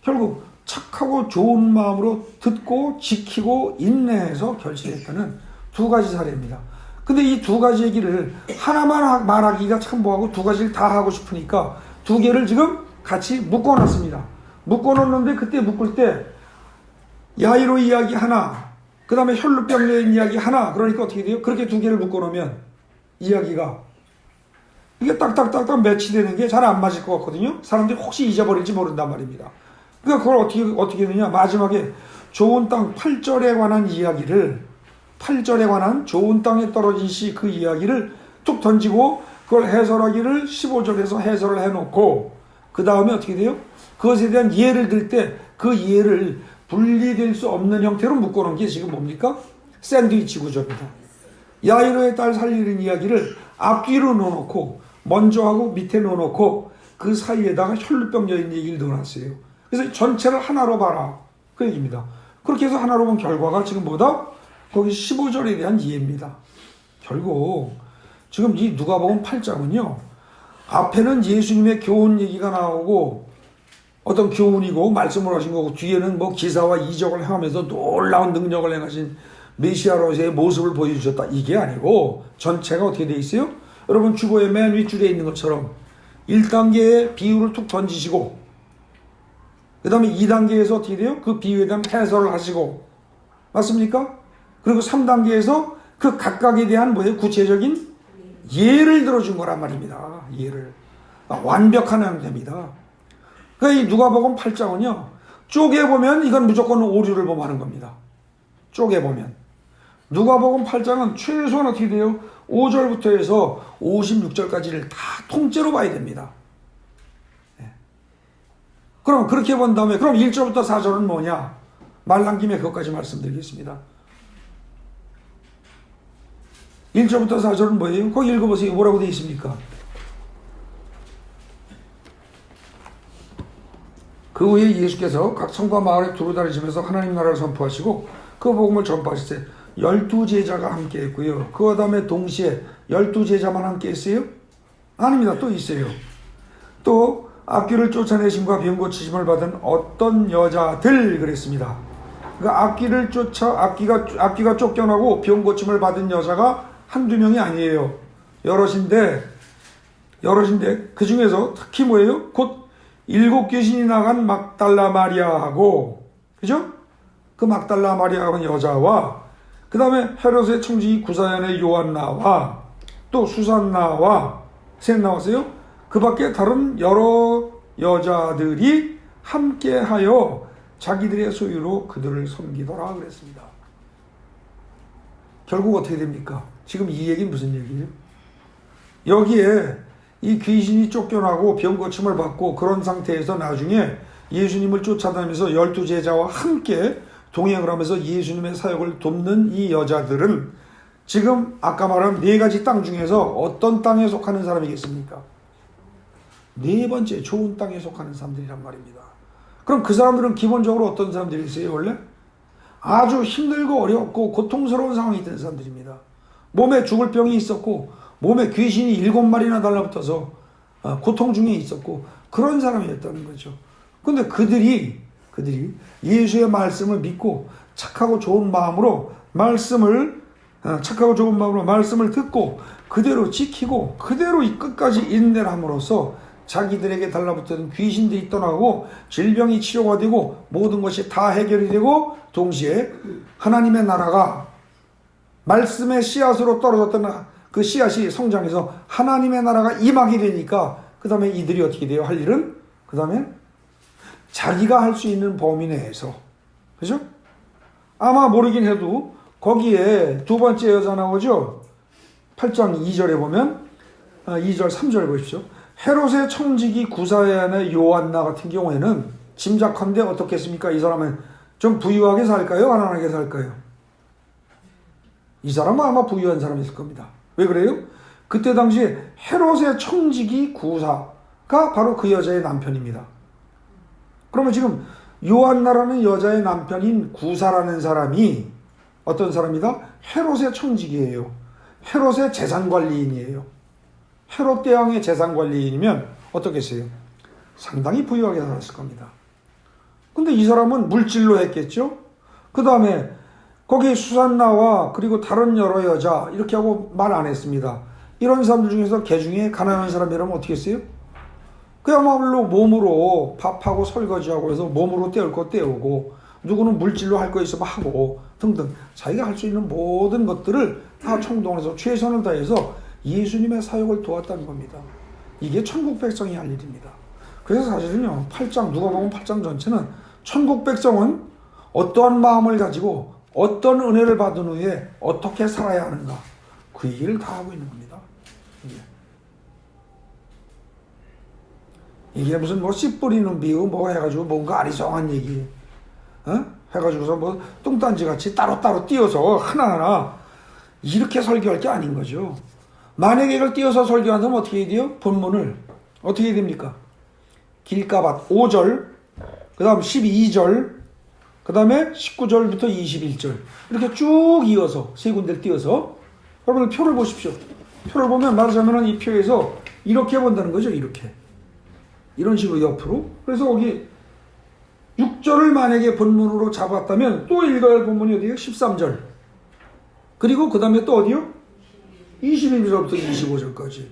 결국 착하고 좋은 마음으로 듣고 지키고 인내해서 결실했다는 두 가지 사례입니다. 근데 이 두 가지 얘기를 하나만 말하기가 참 뭐하고 두 가지를 다 하고 싶으니까 두 개를 지금 같이 묶어놨습니다. 묶어놓는데 그때 묶을 때 야이로 이야기 하나, 그 다음에 혈루병 여인 이야기 하나, 그러니까 어떻게 돼요? 그렇게 두 개를 묶어놓으면 이야기가 이게 딱딱딱딱 매치되는 게 잘 안 맞을 것 같거든요. 사람들이 혹시 잊어버릴지 모른단 말입니다. 그러니까 그걸 어떻게 했느냐, 마지막에 좋은 땅 8절에 관한 이야기를, 8절에 관한 좋은 땅에 떨어진 시 그 이야기를 툭 던지고 그걸 해설하기를 15절에서 해설을 해놓고 그 다음에 어떻게 돼요? 그것에 대한 예를 들 때 그 예를 분리될 수 없는 형태로 묶어놓은 게 지금 뭡니까? 샌드위치 구조입니다. 야이로의 딸 살리는 이야기를 앞뒤로 넣어놓고 먼저 하고 밑에 넣어놓고 그 사이에다가 혈루병 여인 얘기를 넣어놨어요. 그래서 전체를 하나로 봐라, 그 얘기입니다. 그렇게 해서 하나로 본 결과가 지금 뭐다? 거기 15절에 대한 이해입니다. 결국 지금 이 누가복음 8장은요, 앞에는 예수님의 교훈 얘기가 나오고 어떤 교훈이고 말씀을 하신 거고, 뒤에는 뭐 기사와 이적을 행하면서 놀라운 능력을 행하신 메시아로서의 모습을 보여주셨다, 이게 아니고 전체가 어떻게 돼 있어요? 여러분 주보의 맨 윗줄에 있는 것처럼 1단계의 비유를 툭 던지시고 그 다음에 2단계에서 어떻게 돼요? 그 비유에 대한 해설을 하시고, 맞습니까? 그리고 3단계에서 그 각각에 대한 뭐예요? 구체적인 예를 들어준 거란 말입니다. 예를. 완벽한 형태입니다. 그러니까 이 누가복음 8장은요, 쪼개보면 이건 무조건 오류를 범하는 겁니다. 쪼개보면. 누가복음 8장은 최소한 어떻게 돼요? 5절부터 해서 56절까지를 다 통째로 봐야 됩니다. 그럼 그렇게 본 다음에 그럼 1절부터 4절은 뭐냐? 말 난 김에 그것까지 말씀드리겠습니다. 1절부터 4절은 뭐예요? 거기 읽어보세요. 뭐라고 되어 있습니까? 그 후에 예수께서 각 성과 마을에 두루 다니시면서 하나님 나라를 선포하시고 그 복음을 전파하실 때 12제자가 함께 했고요. 그 다음에 동시에 12제자만 함께 했어요? 아닙니다. 또 있어요. 또 악귀를 쫓아내심과 병 고치심을 받은 어떤 여자들 그랬습니다. 그러니까 악귀가 쫓겨나고 병 고침을 받은 여자가 한두 명이 아니에요. 여럿인데 그 중에서 특히 뭐예요? 곧 7 귀신이 나간 막달라 마리아하고, 그죠? 그 막달라 마리아하고 여자와 그 다음에 헤롯의 청지 구사연의 요한나와 또 수산나와 셋 나왔어요. 그 밖에 다른 여러 여자들이 함께하여 자기들의 소유로 그들을 섬기더라 그랬습니다. 결국 어떻게 됩니까? 지금 이 얘기는 무슨 얘기예요? 여기에 이 귀신이 쫓겨나고 병 고침을 받고 그런 상태에서 나중에 예수님을 쫓아다니면서 12제자와 함께 동행을 하면서 예수님의 사역을 돕는 이 여자들은 지금 아까 말한 4가지 땅 중에서 어떤 땅에 속하는 사람이겠습니까? 4번째 좋은 땅에 속하는 사람들이란 말입니다. 그럼 그 사람들은 기본적으로 어떤 사람들이 있어요? 원래 아주 힘들고 어렵고 고통스러운 상황이 있던 사람들입니다. 몸에 죽을 병이 있었고 몸에 귀신이 7마리나 달라붙어서 고통 중에 있었고 그런 사람이었다는 거죠. 근데 그들이 예수의 말씀을 믿고 착하고 좋은 마음으로 말씀을 듣고 그대로 지키고 그대로 이 끝까지 인내를 함으로써 자기들에게 달라붙던 귀신들이 떠나고 질병이 치료가 되고 모든 것이 다 해결이 되고 동시에 하나님의 나라가 말씀의 씨앗으로 떨어졌던 그 씨앗이 성장해서 하나님의 나라가 임하게 되니까 그 다음에 이들이 어떻게 돼요? 할 일은 그 다음에 자기가 할 수 있는 범위 내에서, 그죠? 아마 모르긴 해도 거기에 두 번째 여자 나오죠. 8장 2절에 보면 2절 3절 보십시오. 헤롯의 청지기 구사의 아내 요한나 같은 경우에는 짐작컨대 어떻겠습니까? 이 사람은 좀 부유하게 살까요? 가난하게 살까요? 이 사람은 아마 부유한 사람이었을 겁니다. 왜 그래요? 그때 당시에 헤롯의 청지기 구사가 바로 그 여자의 남편입니다. 그러면 지금 요한나라는 여자의 남편인 구사라는 사람이 어떤 사람이다? 헤롯의 청지기예요. 헤롯의 재산관리인이에요. 헤롯 대왕의 재산관리인이면 어떻겠어요? 상당히 부유하게 살았을 겁니다. 근데 이 사람은 물질로 했겠죠? 그 다음에 거기 수산나와 그리고 다른 여러 여자 이렇게 하고 말 안 했습니다. 이런 사람들 중에서 개 중에 가난한 사람이라면 어떻게 했어요? 그야말로 몸으로 밥하고 설거지하고 해서 몸으로 때울 거 때우고 누구는 물질로 할 거 있으면 하고 등등 자기가 할 수 있는 모든 것들을 다 총동원해서 최선을 다해서 예수님의 사역을 도왔다는 겁니다. 이게 천국 백성이 할 일입니다. 그래서 사실은요 8장 누가복음 8장 전체는 천국 백성은 어떠한 마음을 가지고 어떤 은혜를 받은 후에 어떻게 살아야 하는가 그 얘기를 다 하고 있는 겁니다. 이게 무슨 뭐 씨 뿌리는 비유 뭐 해가지고 뭔가 아리송한 얘기 해가지고서 뭐 뚱딴지 같이 따로따로 띄어서 하나하나 이렇게 설교할 게 아닌 거죠. 만약에 이걸 띄어서 설교한다면 어떻게 해야 돼요? 본문을 어떻게 해야 됩니까? 길가밭 5절 그 다음 12절 그 다음에 19절부터 21절 이렇게 쭉 이어서 세 군데를 띄어서 여러분 표를 보십시오. 표를 보면 말하자면 이 표에서 이렇게 본다는 거죠. 이렇게 이런 식으로 옆으로. 그래서 거기 6절을 만약에 본문으로 잡았다면 또 읽어야 할 본문이 어디예요? 13절. 그리고 그 다음에 또 어디요? 21절부터 25절까지.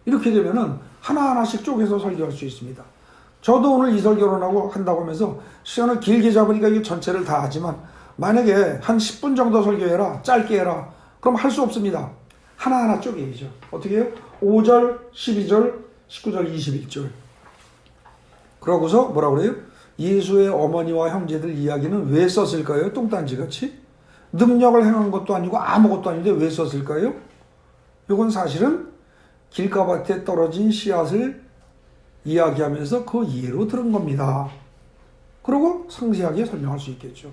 이렇게 되면은 하나하나씩 쪼개서 설교할 수 있습니다. 저도 오늘 이 설교를 한다고 하면서 시간을 길게 잡으니까 이게 전체를 다 하지만 만약에 한 10분 정도 설교해라. 짧게 해라. 그럼 할 수 없습니다. 하나하나 쪼개야죠. 어떻게 해요? 5절, 12절, 19절, 21절. 그러고서 뭐라 그래요? 예수의 어머니와 형제들 이야기는 왜 썼을까요? 뚱딴지같이? 능력을 행한 것도 아니고 아무것도 아닌데 왜 썼을까요? 이건 사실은 길가밭에 떨어진 씨앗을 이야기하면서 그 이해로 들은 겁니다. 그리고 상세하게 설명할 수 있겠죠.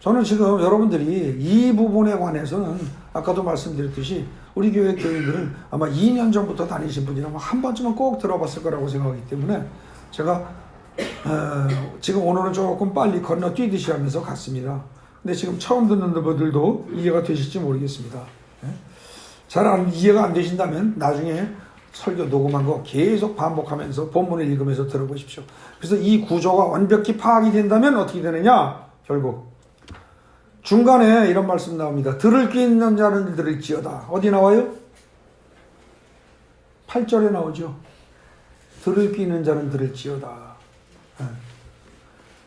저는 지금 여러분들이 이 부분에 관해서는 아까도 말씀드렸듯이 우리 교회 교인들은 아마 2년 전부터 다니신 분이라면 한 번쯤은 꼭 들어봤을 거라고 생각하기 때문에 제가 지금 오늘은 조금 빨리 건너뛰듯이 하면서 갔습니다. 근데 지금 처음 듣는 분들도 이해가 되실지 모르겠습니다. 잘 이해가 안 되신다면 나중에 설교 녹음한 거 계속 반복하면서 본문을 읽으면서 들어보십시오. 그래서 이 구조가 완벽히 파악이 된다면 어떻게 되느냐? 결국 중간에 이런 말씀 나옵니다. 들을 귀 있는 자는 들을지어다. 어디 나와요? 8절에 나오죠. 들을 귀 있는 자는 들을지어다.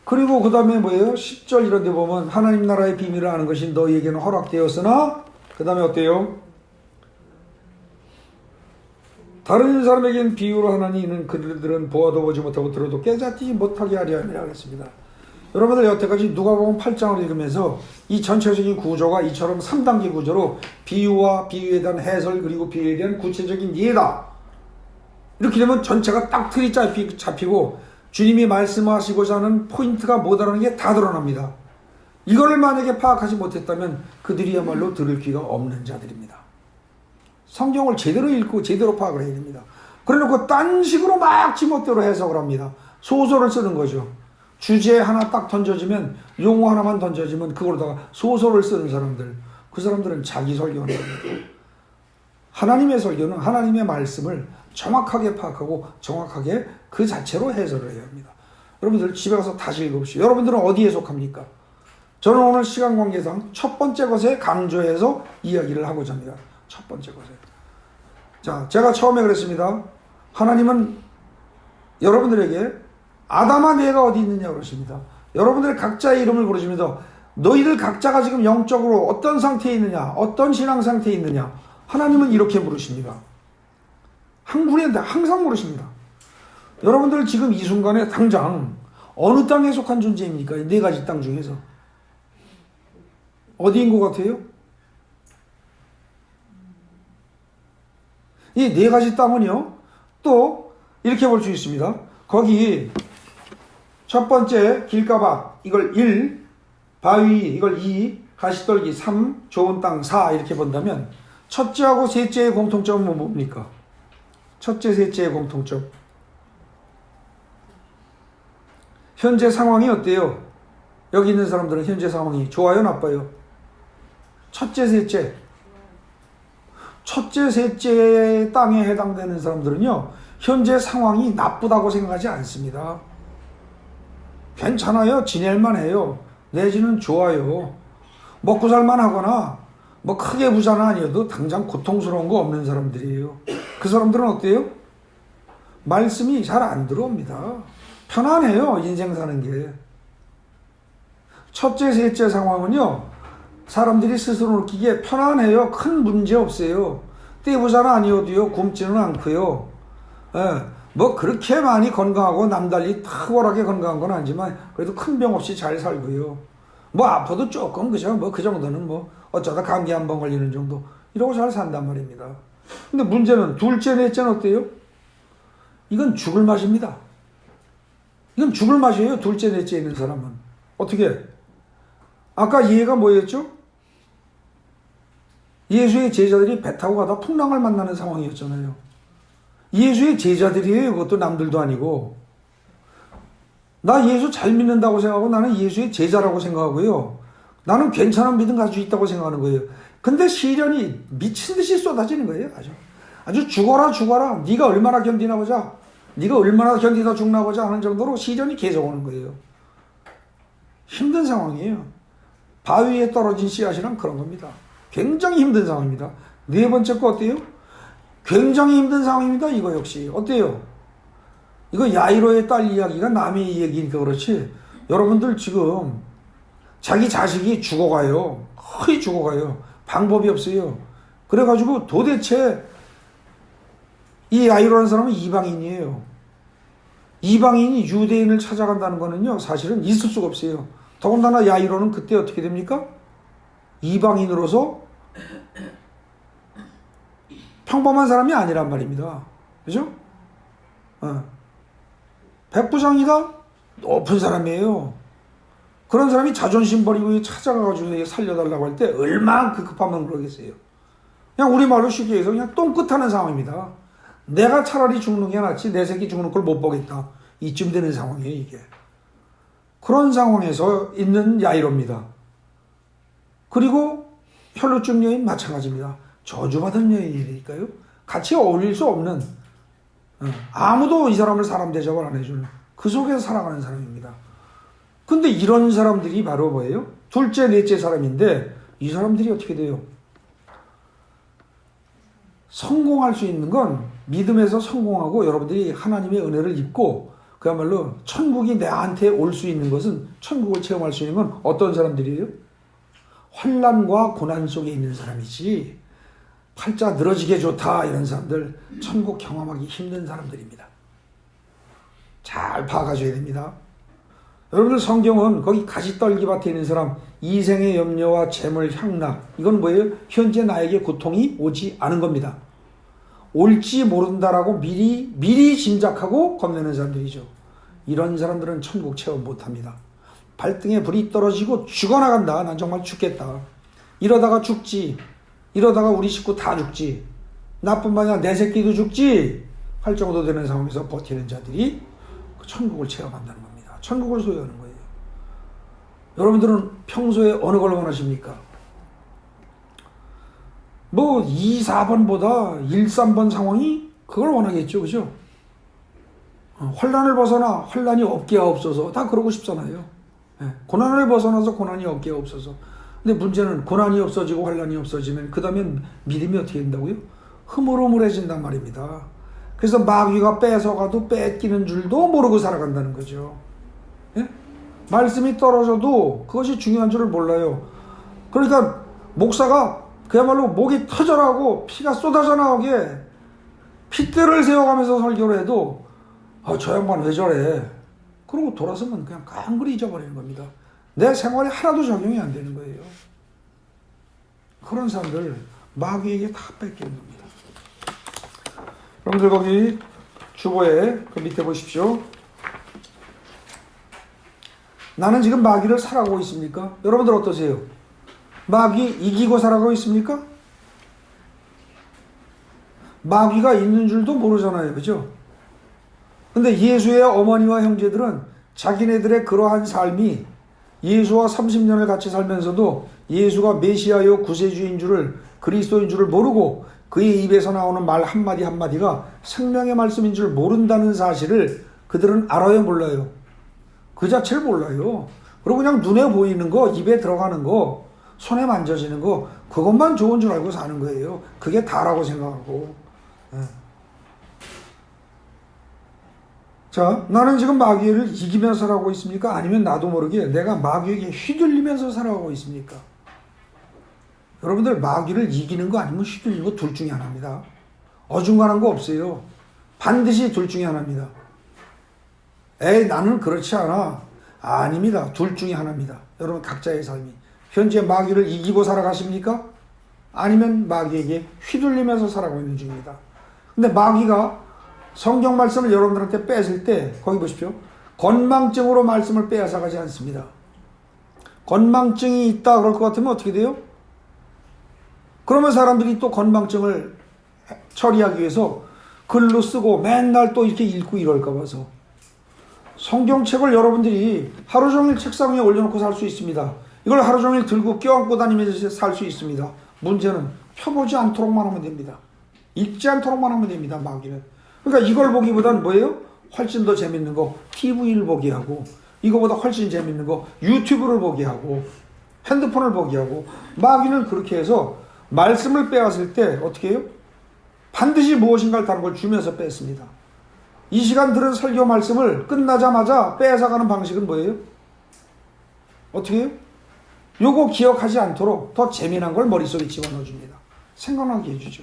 그리고 그 다음에 뭐예요? 10절 이런 데 보면 하나님 나라의 비밀을 아는 것이 너희에게는 허락되었으나 그 다음에 어때요? 다른 사람에게는 비유로 하나니 이는 그들은 보아도 보지 못하고 들어도 깨닫지 못하게 하려 함이라 했습니다. 여러분들 여태까지 누가복음 8장을 읽으면서 이 전체적인 구조가 이처럼 3단계 구조로 비유와 비유에 대한 해설 그리고 비유에 대한 구체적인 이해다. 이렇게 되면 전체가 딱 틀이 잡히고 주님이 말씀하시고자 하는 포인트가 뭐다라는 게 다 드러납니다. 이거를 만약에 파악하지 못했다면 그들이야말로 들을 귀가 없는 자들입니다. 성경을 제대로 읽고 제대로 파악을 해야 됩니다. 그래놓고 딴 식으로 막 지멋대로 해석을 합니다. 소설을 쓰는 거죠. 주제 하나 딱 던져지면 용어 하나만 던져지면 그걸로다가 소설을 쓰는 사람들 그 사람들은 자기 설교하는 겁니다. 하나님의 설교는 하나님의 말씀을 정확하게 파악하고 정확하게 그 자체로 해설을 해야 합니다. 여러분들 집에 가서 다시 읽어보시오. 여러분들은 어디에 속합니까? 저는 오늘 시간 관계상 첫 번째 것에 강조해서 이야기를 하고자 합니다. 첫 번째 것에. 자, 제가 처음에 그랬습니다. 하나님은 여러분들에게 아담아 내가 어디 있느냐 그러십니다. 여러분들의 각자의 이름을 부르시면서 너희들 각자가 지금 영적으로 어떤 상태에 있느냐, 어떤 신앙 상태에 있느냐, 하나님은 이렇게 물으십니다. 항상 물으십니다. 여러분들 지금 이 순간에 당장 어느 땅에 속한 존재입니까? 이 네 가지 땅 중에서. 어디인 것 같아요? 이 네 가지 땅은요, 또 이렇게 볼 수 있습니다. 거기 첫 번째 길가밭, 이걸 1, 바위, 이걸 2, 가시떨기 3, 좋은 땅 4 이렇게 본다면 첫째하고 셋째의 공통점은 뭡니까? 첫째, 셋째의 공통점. 현재 상황이 어때요? 여기 있는 사람들은 현재 상황이 좋아요, 나빠요? 첫째, 셋째. 첫째, 셋째 땅에 해당되는 사람들은요, 현재 상황이 나쁘다고 생각하지 않습니다. 괜찮아요. 지낼만 해요. 내지는 좋아요. 먹고 살만 하거나, 뭐 크게 부자는 아니어도 당장 고통스러운 거 없는 사람들이에요. 그 사람들은 어때요? 말씀이 잘 안 들어옵니다. 편안해요. 인생 사는 게. 첫째, 셋째 상황은요, 사람들이 스스로 느끼기에 편안해요. 큰 문제 없어요. 떼부자는 아니어도요, 굶지는 않고요. 예, 뭐 그렇게 많이 건강하고 남달리 탁월하게 건강한 건 아니지만 그래도 큰 병 없이 잘 살고요. 뭐 아파도 조금 그죠? 뭐 그 정도는 뭐 어쩌다 감기 한 번 걸리는 정도 이러고 잘 산단 말입니다. 근데 문제는 둘째, 넷째는 어때요? 이건 죽을 맛입니다. 이건 죽을 맛이에요. 둘째, 넷째 있는 사람은. 어떻게? 아까 예가 뭐였죠? 예수의 제자들이 배 타고 가다 풍랑을 만나는 상황이었잖아요. 예수의 제자들이에요. 그것도 남들도 아니고. 나 예수 잘 믿는다고 생각하고 나는 예수의 제자라고 생각하고요. 나는 괜찮은 믿음 가지고 있다고 생각하는 거예요. 근데 시련이 미친 듯이 쏟아지는 거예요. 아주 죽어라 죽어라. 네가 얼마나 견디나 보자. 네가 얼마나 견디다 죽나 보자 하는 정도로 시련이 계속 오는 거예요. 힘든 상황이에요. 바위에 떨어진 씨앗이란 그런 겁니다. 굉장히 힘든 상황입니다. 네 번째 거 어때요? 굉장히 힘든 상황입니다. 이거 역시 어때요? 이거 야이로의 딸 이야기가 남의 얘기니까 그렇지, 여러분들 지금 자기 자식이 죽어가요. 거의 죽어가요. 방법이 없어요. 그래가지고 도대체 이 야이로라는 사람은 이방인이에요. 이방인이 유대인을 찾아간다는 거는요, 사실은 있을 수가 없어요. 더군다나 야이로는 그때 어떻게 됩니까? 이방인으로서 평범한 사람이 아니란 말입니다. 그죠? 백부장이다? 높은 사람이에요. 그런 사람이 자존심 버리고 찾아가가지고 살려달라고 할 때 얼마나 급하면 그러겠어요. 그냥 우리말로 쉽게 해서 그냥 똥끝하는 상황입니다. 내가 차라리 죽는 게 낫지 내 새끼 죽는 걸 못 보겠다. 이쯤 되는 상황이에요, 이게. 그런 상황에서 있는 야이로입니다. 그리고 혈루증 여인 마찬가지입니다. 저주받은 여인이니까요. 같이 어울릴 수 없는, 아무도 이 사람을 사람 대접을 안 해주는, 그 속에서 살아가는 사람입니다. 근데 이런 사람들이 바로 뭐예요? 둘째, 넷째 사람인데 이 사람들이 어떻게 돼요? 성공할 수 있는 건 믿음에서 성공하고 여러분들이 하나님의 은혜를 입고 그야말로 천국이 내한테 올 수 있는 것은, 천국을 체험할 수 있는 건 어떤 사람들이에요? 환난과 고난 속에 있는 사람이지, 팔자 늘어지게 좋다 이런 사람들 천국 경험하기 힘든 사람들입니다. 잘 파악하셔야 됩니다. 여러분들 성경은 거기 가시떨기밭에 있는 사람, 이생의 염려와 재물 향락, 이건 뭐예요? 현재 나에게 고통이 오지 않은 겁니다. 올지 모른다라고 미리 짐작하고 겁내는 사람들이죠. 이런 사람들은 천국 체험 못합니다. 발등에 불이 떨어지고 죽어나간다. 난 정말 죽겠다. 이러다가 죽지. 이러다가 우리 식구 다 죽지. 나뿐만 아니라 내 새끼도 죽지. 할 정도 되는 상황에서 버티는 자들이 천국을 체험한다는 겁니다. 천국을 소유하는 거예요. 여러분들은 평소에 어느 걸 원하십니까? 뭐 2, 4번보다 1, 3번 상황이 그걸 원하겠죠. 그죠? 환난을 벗어나 환난이 없게 하옵소서. 다 그러고 싶잖아요. 고난을 벗어나서 고난이 없게 하옵소서. 근데 문제는 고난이 없어지고 환난이 없어지면 그 다음엔 믿음이 어떻게 된다고요? 흐물흐물해진단 말입니다. 그래서 마귀가 뺏어가도 뺏기는 줄도 모르고 살아간다는 거죠. 말씀이 떨어져도 그것이 중요한 줄을 몰라요. 그러니까 목사가 그야말로 목이 터져나오고 피가 쏟아져 나오게 핏대를 세워가면서 설교를 해도 저 양반 왜 저래? 그러고 돌아서면 그냥 깡그리 잊어버리는 겁니다. 내 생활에 하나도 적용이 안 되는 거예요. 그런 사람들 마귀에게 다 뺏기는 겁니다. 여러분들 거기 주보에 그 밑에 보십시오. 나는 지금 마귀를 살아가고 있습니까? 여러분들 어떠세요? 마귀 이기고 살아가고 있습니까? 마귀가 있는 줄도 모르잖아요. 그죠? 근데 예수의 어머니와 형제들은 자기네들의 그러한 삶이 예수와 30년을 같이 살면서도 예수가 메시아요 구세주인 줄을 그리스도인 줄을 모르고 그의 입에서 나오는 말 한마디 한마디가 생명의 말씀인 줄 모른다는 사실을 그들은 알아요 몰라요? 그 자체를 몰라요. 그리고 그냥 눈에 보이는 거, 입에 들어가는 거, 손에 만져지는 거 그것만 좋은 줄 알고 사는 거예요. 그게 다라고 생각하고. 자, 나는 지금 마귀를 이기면서 살아가고 있습니까? 아니면 나도 모르게 내가 마귀에게 휘둘리면서 살아가고 있습니까? 여러분들 마귀를 이기는 거 아니면 휘둘리는 거 둘 중에 하나입니다. 어중간한 거 없어요. 반드시 둘 중에 하나입니다. 에이 나는 그렇지 않아. 아닙니다. 둘 중에 하나입니다. 여러분 각자의 삶이. 현재 마귀를 이기고 살아가십니까? 아니면 마귀에게 휘둘리면서 살아가고 있는 중입니다. 근데 마귀가 성경 말씀을 여러분들한테 뺏을 때 거기 보십시오. 건망증으로 말씀을 빼앗아가지 않습니다. 건망증이 있다 그럴 것 같으면 어떻게 돼요? 그러면 사람들이 또 건망증을 처리하기 위해서 글로 쓰고 맨날 또 이렇게 읽고 이럴까 봐서 성경책을 여러분들이 하루 종일 책상 위에 올려놓고 살 수 있습니다. 이걸 하루 종일 들고 껴안고 다니면서 살 수 있습니다. 문제는 펴보지 않도록만 하면 됩니다. 읽지 않도록만 하면 됩니다. 마귀는. 그러니까 이걸 보기보다는 뭐예요? 훨씬 더 재밌는 거 TV를 보게 하고 이거보다 훨씬 재밌는 거 유튜브를 보게 하고 핸드폰을 보게 하고 마귀는 그렇게 해서 말씀을 빼앗을 때 어떻게 해요? 반드시 무엇인가를 다른 걸 주면서 뺐습니다. 이 시간 들은 설교 말씀을 끝나자마자 뺏어가는 방식은 뭐예요? 어떻게 해요? 요거 기억하지 않도록 더 재미난 걸 머릿속에 집어넣어줍니다. 생각나게 해주죠.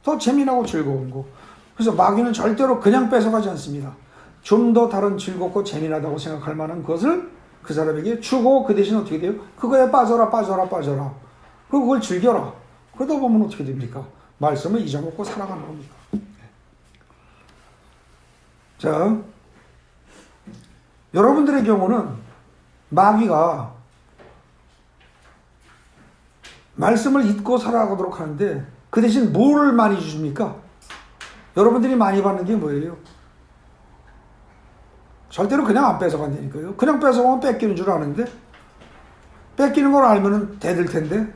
더 재미나고 즐거운 거. 그래서 마귀는 절대로 그냥 뺏어가지 않습니다. 좀 더 다른 즐겁고 재미나다고 생각할 만한 것을 그 사람에게 주고 그 대신 어떻게 돼요? 그거에 빠져라. 그리고 그걸 즐겨라. 그러다 보면 어떻게 됩니까? 말씀을 잊어먹고 살아가는 겁니다. 자, 여러분들의 경우는 마귀가 말씀을 잊고 살아가도록 하는데 그 대신 뭐를 많이 주십니까? 여러분들이 많이 받는 게 뭐예요? 절대로 그냥 안 뺏어간다니까요. 그냥 뺏어가면 뺏기는 줄 아는데 뺏기는 걸 알면 대들 텐데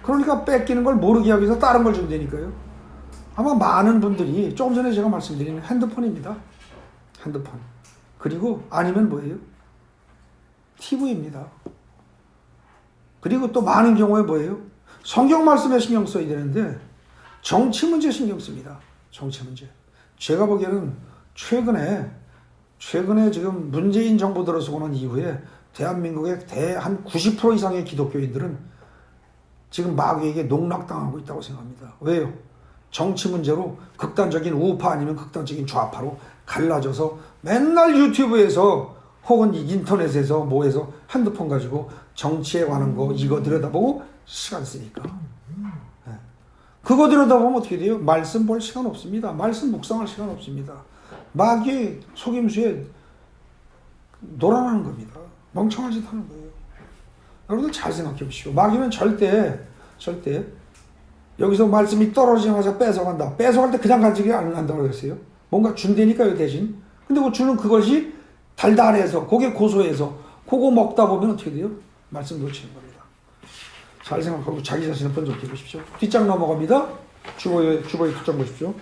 그러니까 뺏기는 걸 모르게 하기 위해서 다른 걸 준다니까요. 아마 많은 분들이 조금 전에 제가 말씀드린 핸드폰입니다. 핸드폰. 그리고 아니면 뭐예요? TV입니다. 그리고 또 많은 경우에 뭐예요? 성경 말씀에 신경 써야 되는데 정치 문제 신경 씁니다. 정치 문제. 제가 보기에는 최근에 지금 문재인 정부 들어서고 난 이후에 대한민국의 한 90% 이상의 기독교인들은 지금 마귀에게 농락당하고 있다고 생각합니다. 왜요? 정치 문제로 극단적인 우파 아니면 극단적인 좌파로 갈라져서 맨날 유튜브에서 혹은 인터넷에서 뭐해서 핸드폰 가지고 정치에 관한 거 이거 들여다보고 시간 쓰니까. 네. 그거 들여다보면 어떻게 돼요? 말씀 볼 시간 없습니다. 말씀 묵상할 시간 없습니다. 마귀의 속임수에 놀아나는 겁니다. 멍청한 짓 하는 거예요. 여러분들 잘 생각해 보십시오. 마귀는 절대 여기서 말씀이 떨어지자마자 뺏어간다. 뺏어갈 때 그냥 가지게 안 한다고 그랬어요. 뭔가 준다니까요, 대신. 근데 그 주는 그것이 달달해서, 고개 고소해서, 그거 먹다 보면 어떻게 돼요? 말씀 놓치는 겁니다. 잘 생각하고 자기 자신을 분석해 보십시오. 뒷장 넘어갑니다. 주보에 뒷장 보십시오.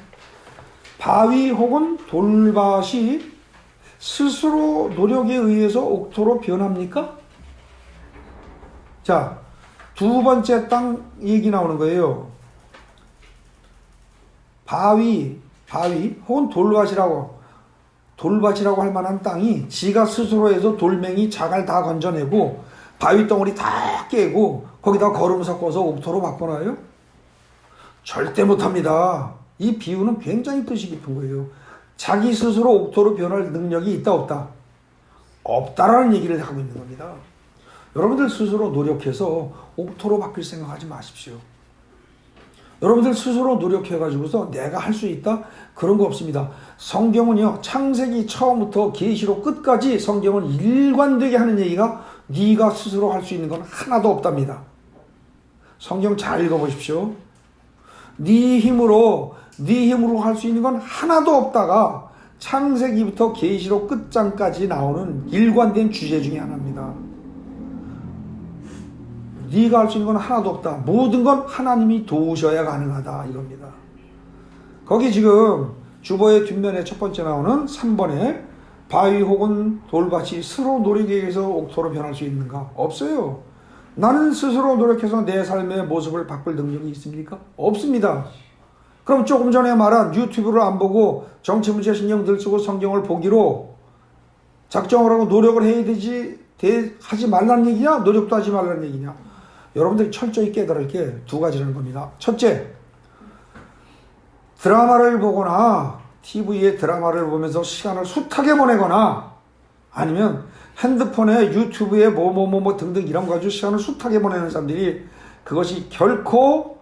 바위 혹은 돌밭이 스스로 노력에 의해서 옥토로 변합니까? 자, 두 번째 땅 얘기 나오는 거예요. 바위 혹은 돌밭이라고 할 만한 땅이 지가 스스로 해서 돌멩이 자갈 다 건져내고 바위 덩어리 다 깨고 거기다 거름 섞어서 옥토로 바꿔놔요? 절대 못합니다. 이 비유는 굉장히 뜻이 깊은 거예요. 자기 스스로 옥토로 변할 능력이 있다 없다? 없다라는 얘기를 하고 있는 겁니다. 여러분들 스스로 노력해서 옥토로 바뀔 생각하지 마십시오. 여러분들 스스로 노력해가지고서 내가 할 수 있다? 그런 거 없습니다. 성경은요, 창세기 처음부터 계시록 끝까지 성경은 일관되게 하는 얘기가 네가 스스로 할 수 있는 건 하나도 없답니다. 성경 잘 읽어보십시오. 네 힘으로 할 수 있는 건 하나도 없다가 창세기부터 계시록 끝장까지 나오는 일관된 주제 중에 하나입니다. 네가 할 수 있는 건 하나도 없다. 모든 건 하나님이 도우셔야 가능하다 이겁니다. 거기 지금 주보의 뒷면에 첫 번째 나오는 3번에 바위 혹은 돌밭이 스스로 노력에 의해서 옥토로 변할 수 있는가? 없어요. 나는 스스로 노력해서 내 삶의 모습을 바꿀 능력이 있습니까? 없습니다. 그럼 조금 전에 말한 유튜브를 안 보고 정치 문제 신경 들 쓰고 성경을 보기로 작정을 하고 노력을 해야 되지 하지 말라는 얘기냐? 노력도 하지 말라는 얘기냐? 여러분들이 철저히 깨달을 게 두 가지라는 겁니다. 첫째, 드라마를 보거나 TV에 드라마를 보면서 시간을 숱하게 보내거나 아니면 핸드폰에 유튜브에 뭐 등등 이런 거 가지고 시간을 숱하게 보내는 사람들이 그것이 결코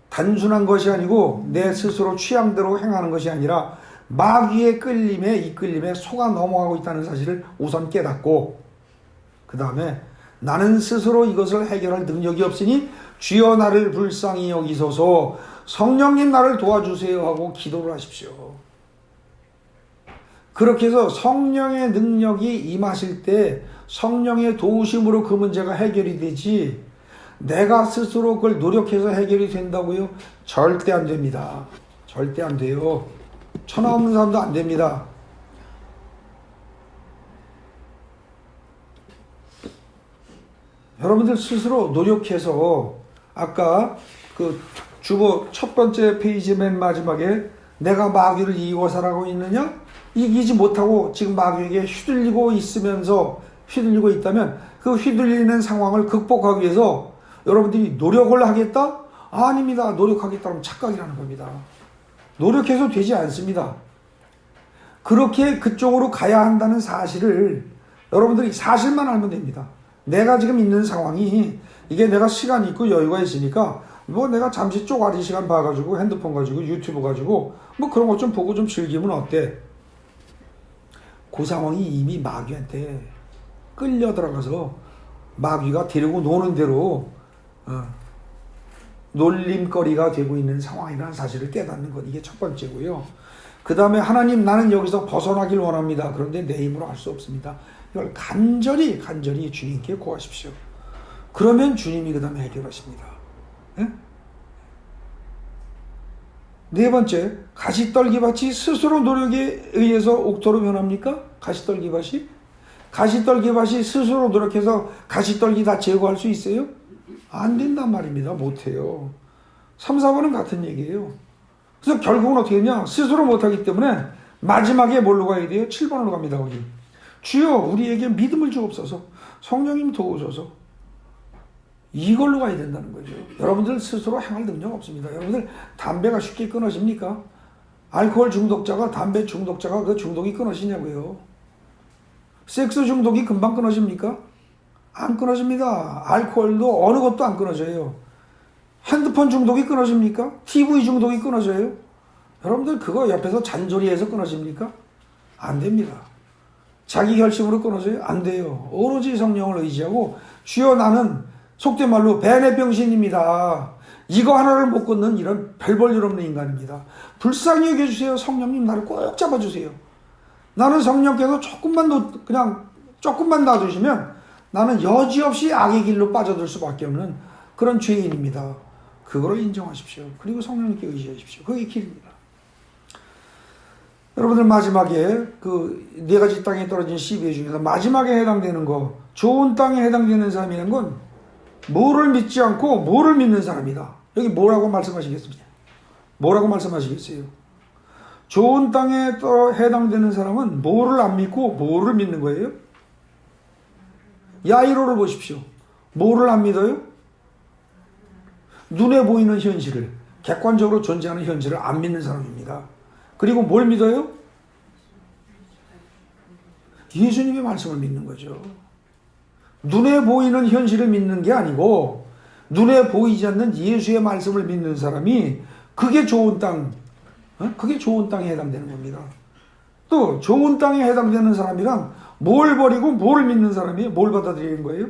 단순한 것이 아니고 내 스스로 취향대로 행하는 것이 아니라 마귀의 끌림에 이끌림에 속아 넘어가고 있다는 사실을 우선 깨닫고 그 다음에 나는 스스로 이것을 해결할 능력이 없으니 주여 나를 불쌍히 여기소서 성령님 나를 도와주세요 하고 기도를 하십시오. 그렇게 해서 성령의 능력이 임하실 때 성령의 도우심으로 그 문제가 해결이 되지 내가 스스로 그걸 노력해서 해결이 된다고요? 절대 안 됩니다. 절대 안 돼요. 천하 없는 사람도 안 됩니다. 여러분들 스스로 노력해서 아까 그 주보 첫 번째 페이지 맨 마지막에 내가 마귀를 이기고 살아가고 있느냐? 이기지 못하고 지금 마귀에게 휘둘리고 있다면 그 휘둘리는 상황을 극복하기 위해서 여러분들이 노력을 하겠다? 아닙니다. 노력하겠다는 착각이라는 겁니다. 노력해서 되지 않습니다. 그렇게 그쪽으로 가야 한다는 사실을 여러분들이 사실만 알면 됩니다. 내가 지금 있는 상황이 이게 내가 시간이 있고 여유가 있으니까 뭐 내가 잠시 쪼가리 시간 봐가지고 핸드폰 가지고 유튜브 가지고 뭐 그런 것 좀 보고 좀 즐기면 어때? 그 상황이 이미 마귀한테 끌려 들어가서 마귀가 데리고 노는 대로 놀림거리가 되고 있는 상황이라는 사실을 깨닫는 것, 이게 첫 번째고요. 그 다음에 하나님 나는 여기서 벗어나길 원합니다. 그런데 내 힘으로 할 수 없습니다. 이걸 간절히 주님께 구하십시오. 그러면 주님이 그 다음에 해결하십니다. 네? 네 번째, 가시떨기밭이 스스로 노력에 의해서 옥토로 변합니까? 가시떨기밭이 스스로 노력해서 가시떨기 다 제거할 수 있어요? 안 된단 말입니다. 못해요. 3, 4번은 같은 얘기예요. 그래서 결국은 어떻게 되냐? 스스로 못하기 때문에 마지막에 뭘로 가야 돼요? 7번으로 갑니다. 거기. 주여 우리에게 믿음을 주옵소서. 성령님 도우소서. 이걸로 가야 된다는 거죠. 여러분들 스스로 행할 능력 없습니다. 여러분들 담배가 쉽게 끊어집니까? 알코올 중독자가 담배 중독자가 그 중독이 끊어지냐고요. 섹스 중독이 금방 끊어집니까? 안 끊어집니다. 알코올도 어느 것도 안 끊어져요. 핸드폰 중독이 끊어집니까? TV 중독이 끊어져요? 여러분들 그거 옆에서 잔소리해서 끊어집니까? 안 됩니다. 자기 결심으로 끊어져요? 안 돼요. 오로지 성령을 의지하고 주여 나는 속된 말로 배뇌병신입니다. 이거 하나를 못 끊는 이런 별 볼 일 없는 인간입니다. 불쌍히 여겨주세요. 성령님 나를 꼭 잡아주세요. 나는 성령께서 조금만 놔두시면 나는 여지없이 악의 길로 빠져들 수밖에 없는 그런 죄인입니다. 그거를 인정하십시오. 그리고 성령님께 의지하십시오. 그게 길입니다. 여러분들 마지막에 그 네 가지 땅에 떨어진 12회 중에서 마지막에 해당되는 거, 좋은 땅에 해당되는 사람이라는 건 뭐를 믿지 않고 뭐를 믿는 사람이다. 여기 뭐라고 말씀하시겠습니까? 뭐라고 말씀하시겠어요? 좋은 땅에 해당되는 사람은 뭐를 안 믿고 뭐를 믿는 거예요? 야이로를 보십시오. 뭐를 안 믿어요? 눈에 보이는 현실을, 객관적으로 존재하는 현실을 안 믿는 사람입니다. 그리고 뭘 믿어요? 예수님의 말씀을 믿는 거죠. 눈에 보이는 현실을 믿는 게 아니고 눈에 보이지 않는 예수의 말씀을 믿는 사람이 그게 좋은 땅, 그게 좋은 땅에 해당되는 겁니다. 또 좋은 땅에 해당되는 사람이란 뭘 버리고 뭐를 믿는 사람이에요? 뭘 받아들이는 거예요?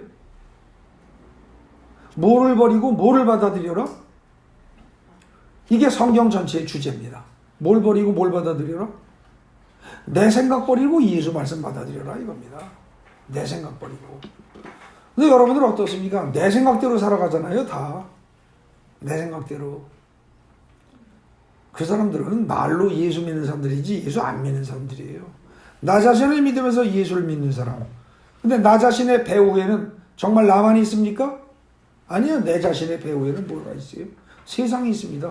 뭐를 버리고 뭐를 받아들여라? 이게 성경 전체의 주제입니다. 뭘 버리고 뭘 받아들여라? 내 생각 버리고 예수 말씀 받아들여라 이겁니다. 내 생각 버리고. 근데 여러분들 어떻습니까? 내 생각대로 살아가잖아요, 다. 내 생각대로. 그 사람들은 말로 예수 믿는 사람들이지 예수 안 믿는 사람들이에요. 나 자신을 믿으면서 예수를 믿는 사람. 근데 나 자신의 배후에는 정말 나만 있습니까? 아니요. 내 자신의 배후에는 뭐가 있어요? 세상이 있습니다.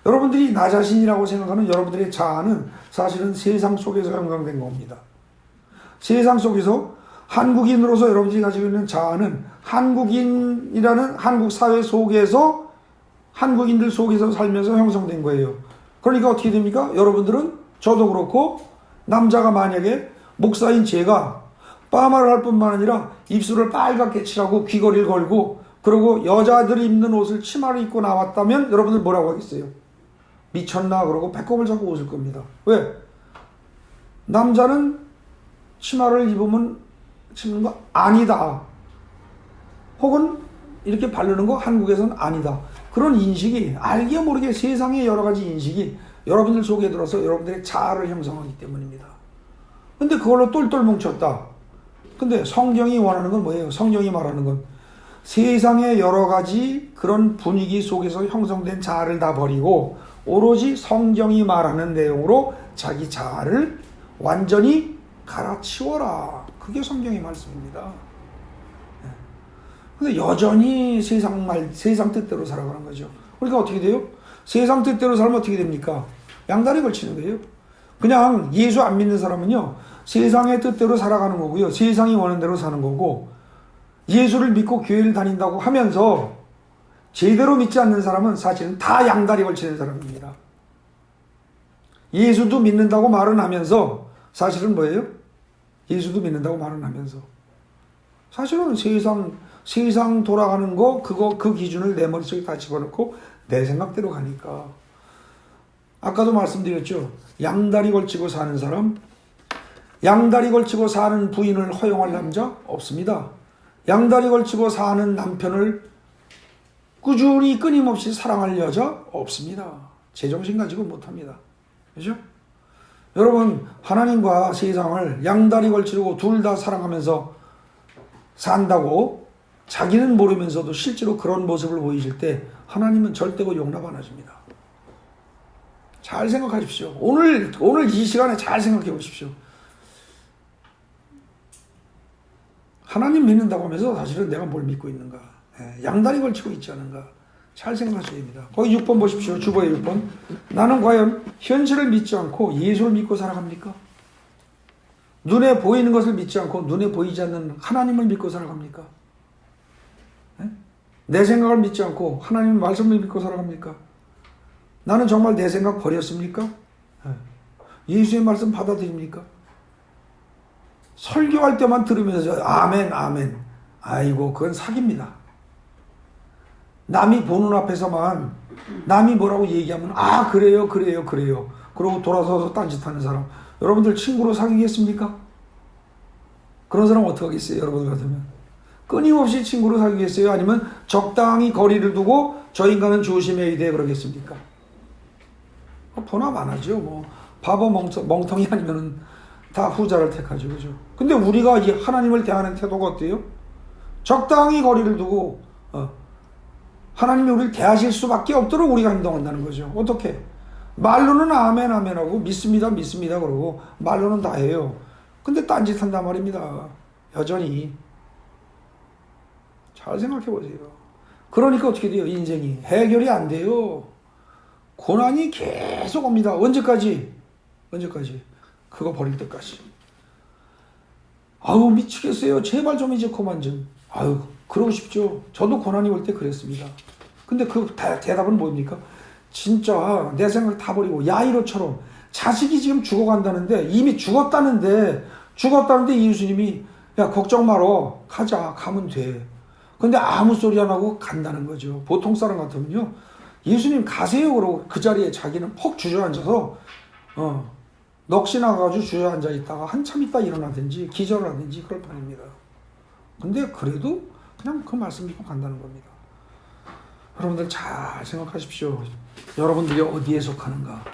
여러분들이 나 자신이라고 생각하는 여러분들의 자아는 사실은 세상 속에서 형성된 겁니다. 세상 속에서 한국인으로서 여러분들이 가지고 있는 자아는 한국인이라는 한국 사회 속에서 한국인들 속에서 살면서 형성된 거예요. 그러니까 어떻게 됩니까? 여러분들은 저도 그렇고 남자가 만약에 목사인 제가 파마를 할 뿐만 아니라 입술을 빨갛게 칠하고 귀걸이를 걸고 그리고 여자들이 입는 옷을 치마를 입고 나왔다면 여러분들 뭐라고 하겠어요? 미쳤나? 그러고 배꼽을 잡고 웃을 겁니다. 왜? 남자는 치마를 입으면 씹는 거 아니다. 혹은 이렇게 바르는 거 한국에서는 아니다. 그런 인식이 알게 모르게 세상의 여러 가지 인식이 여러분들 속에 들어서 여러분들의 자아를 형성하기 때문입니다. 근데 그걸로 똘똘 뭉쳤다. 근데 성경이 원하는 건 뭐예요? 성경이 말하는 건 세상의 여러 가지 그런 분위기 속에서 형성된 자아를 다 버리고 오로지 성경이 말하는 내용으로 자기 자아를 완전히 갈아치워라. 그게 성경의 말씀입니다. 근데 여전히 세상 뜻대로 살아가는 거죠. 그러니까 어떻게 돼요? 세상 뜻대로 살면 어떻게 됩니까? 양다리 걸치는 거예요. 그냥 예수 안 믿는 사람은요, 세상의 뜻대로 살아가는 거고요. 세상이 원하는 대로 사는 거고, 예수를 믿고 교회를 다닌다고 하면서 제대로 믿지 않는 사람은 사실은 다 양다리 걸치는 사람입니다. 예수도 믿는다고 말은 하면서 사실은 뭐예요? 예수도 믿는다고 말은 하면서 사실은 세상 돌아가는 거 그 기준을 내 머릿속에 다 집어넣고 내 생각대로 가니까. 아까도 말씀드렸죠. 양다리 걸치고 사는 사람, 양다리 걸치고 사는 부인을 허용할 남자 없습니다. 양다리 걸치고 사는 남편을 꾸준히 끊임없이 사랑할 여자 없습니다. 제정신 가지고 못합니다. 그죠? 여러분, 하나님과 세상을 양다리 걸치고 둘 다 사랑하면서 산다고 자기는 모르면서도 실제로 그런 모습을 보이실 때 하나님은 절대로 용납 안 하십니다. 잘 생각하십시오. 오늘 이 시간에 잘 생각해 보십시오. 하나님 믿는다고 하면서 사실은 내가 뭘 믿고 있는가? 양다리 걸치고 있지 않은가? 잘 생각하셔야 됩니다. 거기 6번 보십시오. 주보의 6번. 나는 과연 현실을 믿지 않고 예수를 믿고 살아갑니까? 눈에 보이는 것을 믿지 않고 눈에 보이지 않는 하나님을 믿고 살아갑니까? 내 생각을 믿지 않고 하나님의 말씀을 믿고 살아갑니까? 나는 정말 내 생각 버렸습니까? 예수의 말씀 받아들입니까? 설교할 때만 들으면서 아멘 아멘. 아이고 그건 사기입니다. 남이 보는 앞에서만 남이 뭐라고 얘기하면 아 그래요 그러고 돌아서서 딴짓하는 사람, 여러분들 친구로 사귀겠습니까? 그런 사람 어떻게 하겠어요? 여러분들 같으면 끊임없이 친구로 사귀겠어요? 아니면 적당히 거리를 두고 저 인간은 조심해야 돼 그러겠습니까? 보나 마나죠. 뭐 바보 멍텅이 아니면은 다 후자를 택하죠. 그죠? 근데 우리가 이 하나님을 대하는 태도가 어때요? 적당히 거리를 두고 하나님이 우리를 대하실 수밖에 없도록 우리가 행동한다는 거죠. 어떻게? 말로는 아멘 아멘 하고 믿습니다 그러고 말로는 다 해요. 근데 딴짓한단 말입니다. 여전히. 잘 생각해 보세요. 그러니까 어떻게 돼요? 인생이 해결이 안 돼요. 고난이 계속 옵니다. 언제까지? 그거 버릴 때까지. 아유 미치겠어요. 제발 좀 이제 그만 좀. 아유 그러고 싶죠. 저도 고난이 올 때 그랬습니다. 근데 그 대답은 뭡니까? 진짜 내 생각 다 버리고 야이로처럼 자식이 지금 죽어간다는데 이미 죽었다는데 죽었다는데 예수님이 야 걱정 말어 가자 가면 돼. 근데 아무 소리 안 하고 간다는 거죠. 보통 사람 같으면요 예수님 가세요 그러고 그 자리에 자기는 퍽 주저앉아서 넋이 나가지고 주저앉아 있다가 한참 있다 일어나든지 기절하든지 그럴 판입니다. 근데 그래도 그냥 그 말씀 믿고 간다는 겁니다. 여러분들 잘 생각하십시오. 여러분들이 어디에 속하는가.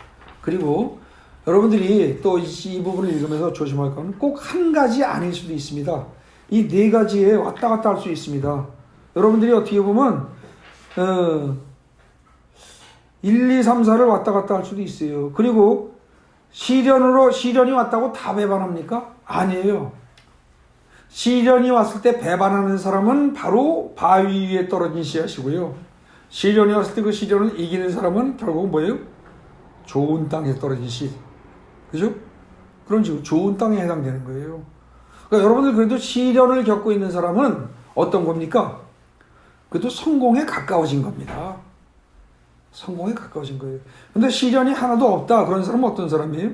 그리고 여러분들이 또 이 부분을 읽으면서 조심할 건 꼭 한 가지 아닐 수도 있습니다. 이 네 가지에 왔다 갔다 할 수 있습니다. 여러분들이 어떻게 보면 1, 2, 3, 4를 왔다 갔다 할 수도 있어요. 그리고 시련이 왔다고 다 배반합니까? 아니에요. 시련이 왔을 때 배반하는 사람은 바로 바위 위에 떨어진 씨앗이고요. 시련이 왔을 때 그 시련을 이기는 사람은 결국 뭐예요? 좋은 땅에 떨어진 씨. 그죠? 그런 식으로 좋은 땅에 해당되는 거예요. 그러니까 여러분들 그래도 시련을 겪고 있는 사람은 어떤 겁니까? 그래도 성공에 가까워진 겁니다. 성공에 가까워진 거예요. 근데 시련이 하나도 없다. 그런 사람은 어떤 사람이에요?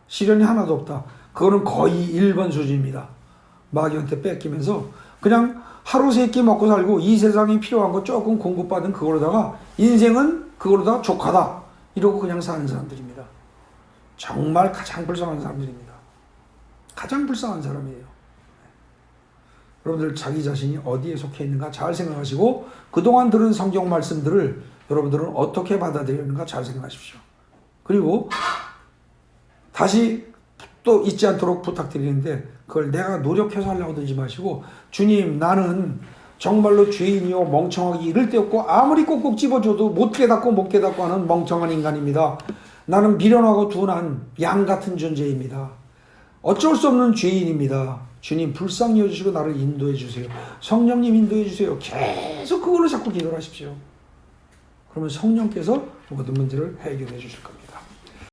시련이 하나도 없다. 그거는 거의 1번 수준입니다. 마귀한테 뺏기면서 그냥 하루 세 끼 먹고 살고 이 세상에 필요한 거 조금 공급받은 그거로다가 인생은 그거로다가 족하다. 이러고 그냥 사는 사람들입니다. 정말 가장 불쌍한 사람들입니다. 가장 불쌍한 사람이에요. 여러분들 자기 자신이 어디에 속해 있는가 잘 생각하시고 그동안 들은 성경 말씀들을 여러분들은 어떻게 받아들이는가 잘 생각하십시오. 그리고 다시 또 잊지 않도록 부탁드리는데 그걸 내가 노력해서 하려고 들지 마시고 주님 나는 정말로 죄인이요 멍청하기 이를 데 없고 아무리 꼭꼭 집어줘도 못 깨닫고 하는 멍청한 인간입니다. 나는 미련하고 둔한 양 같은 존재입니다. 어쩔 수 없는 죄인입니다. 주님 불쌍히 여주시고 나를 인도해 주세요. 성령님 인도해 주세요. 계속 그걸로 자꾸 기도를 하십시오. 그러면 성령께서 모든 문제를 해결해 주실 겁니다.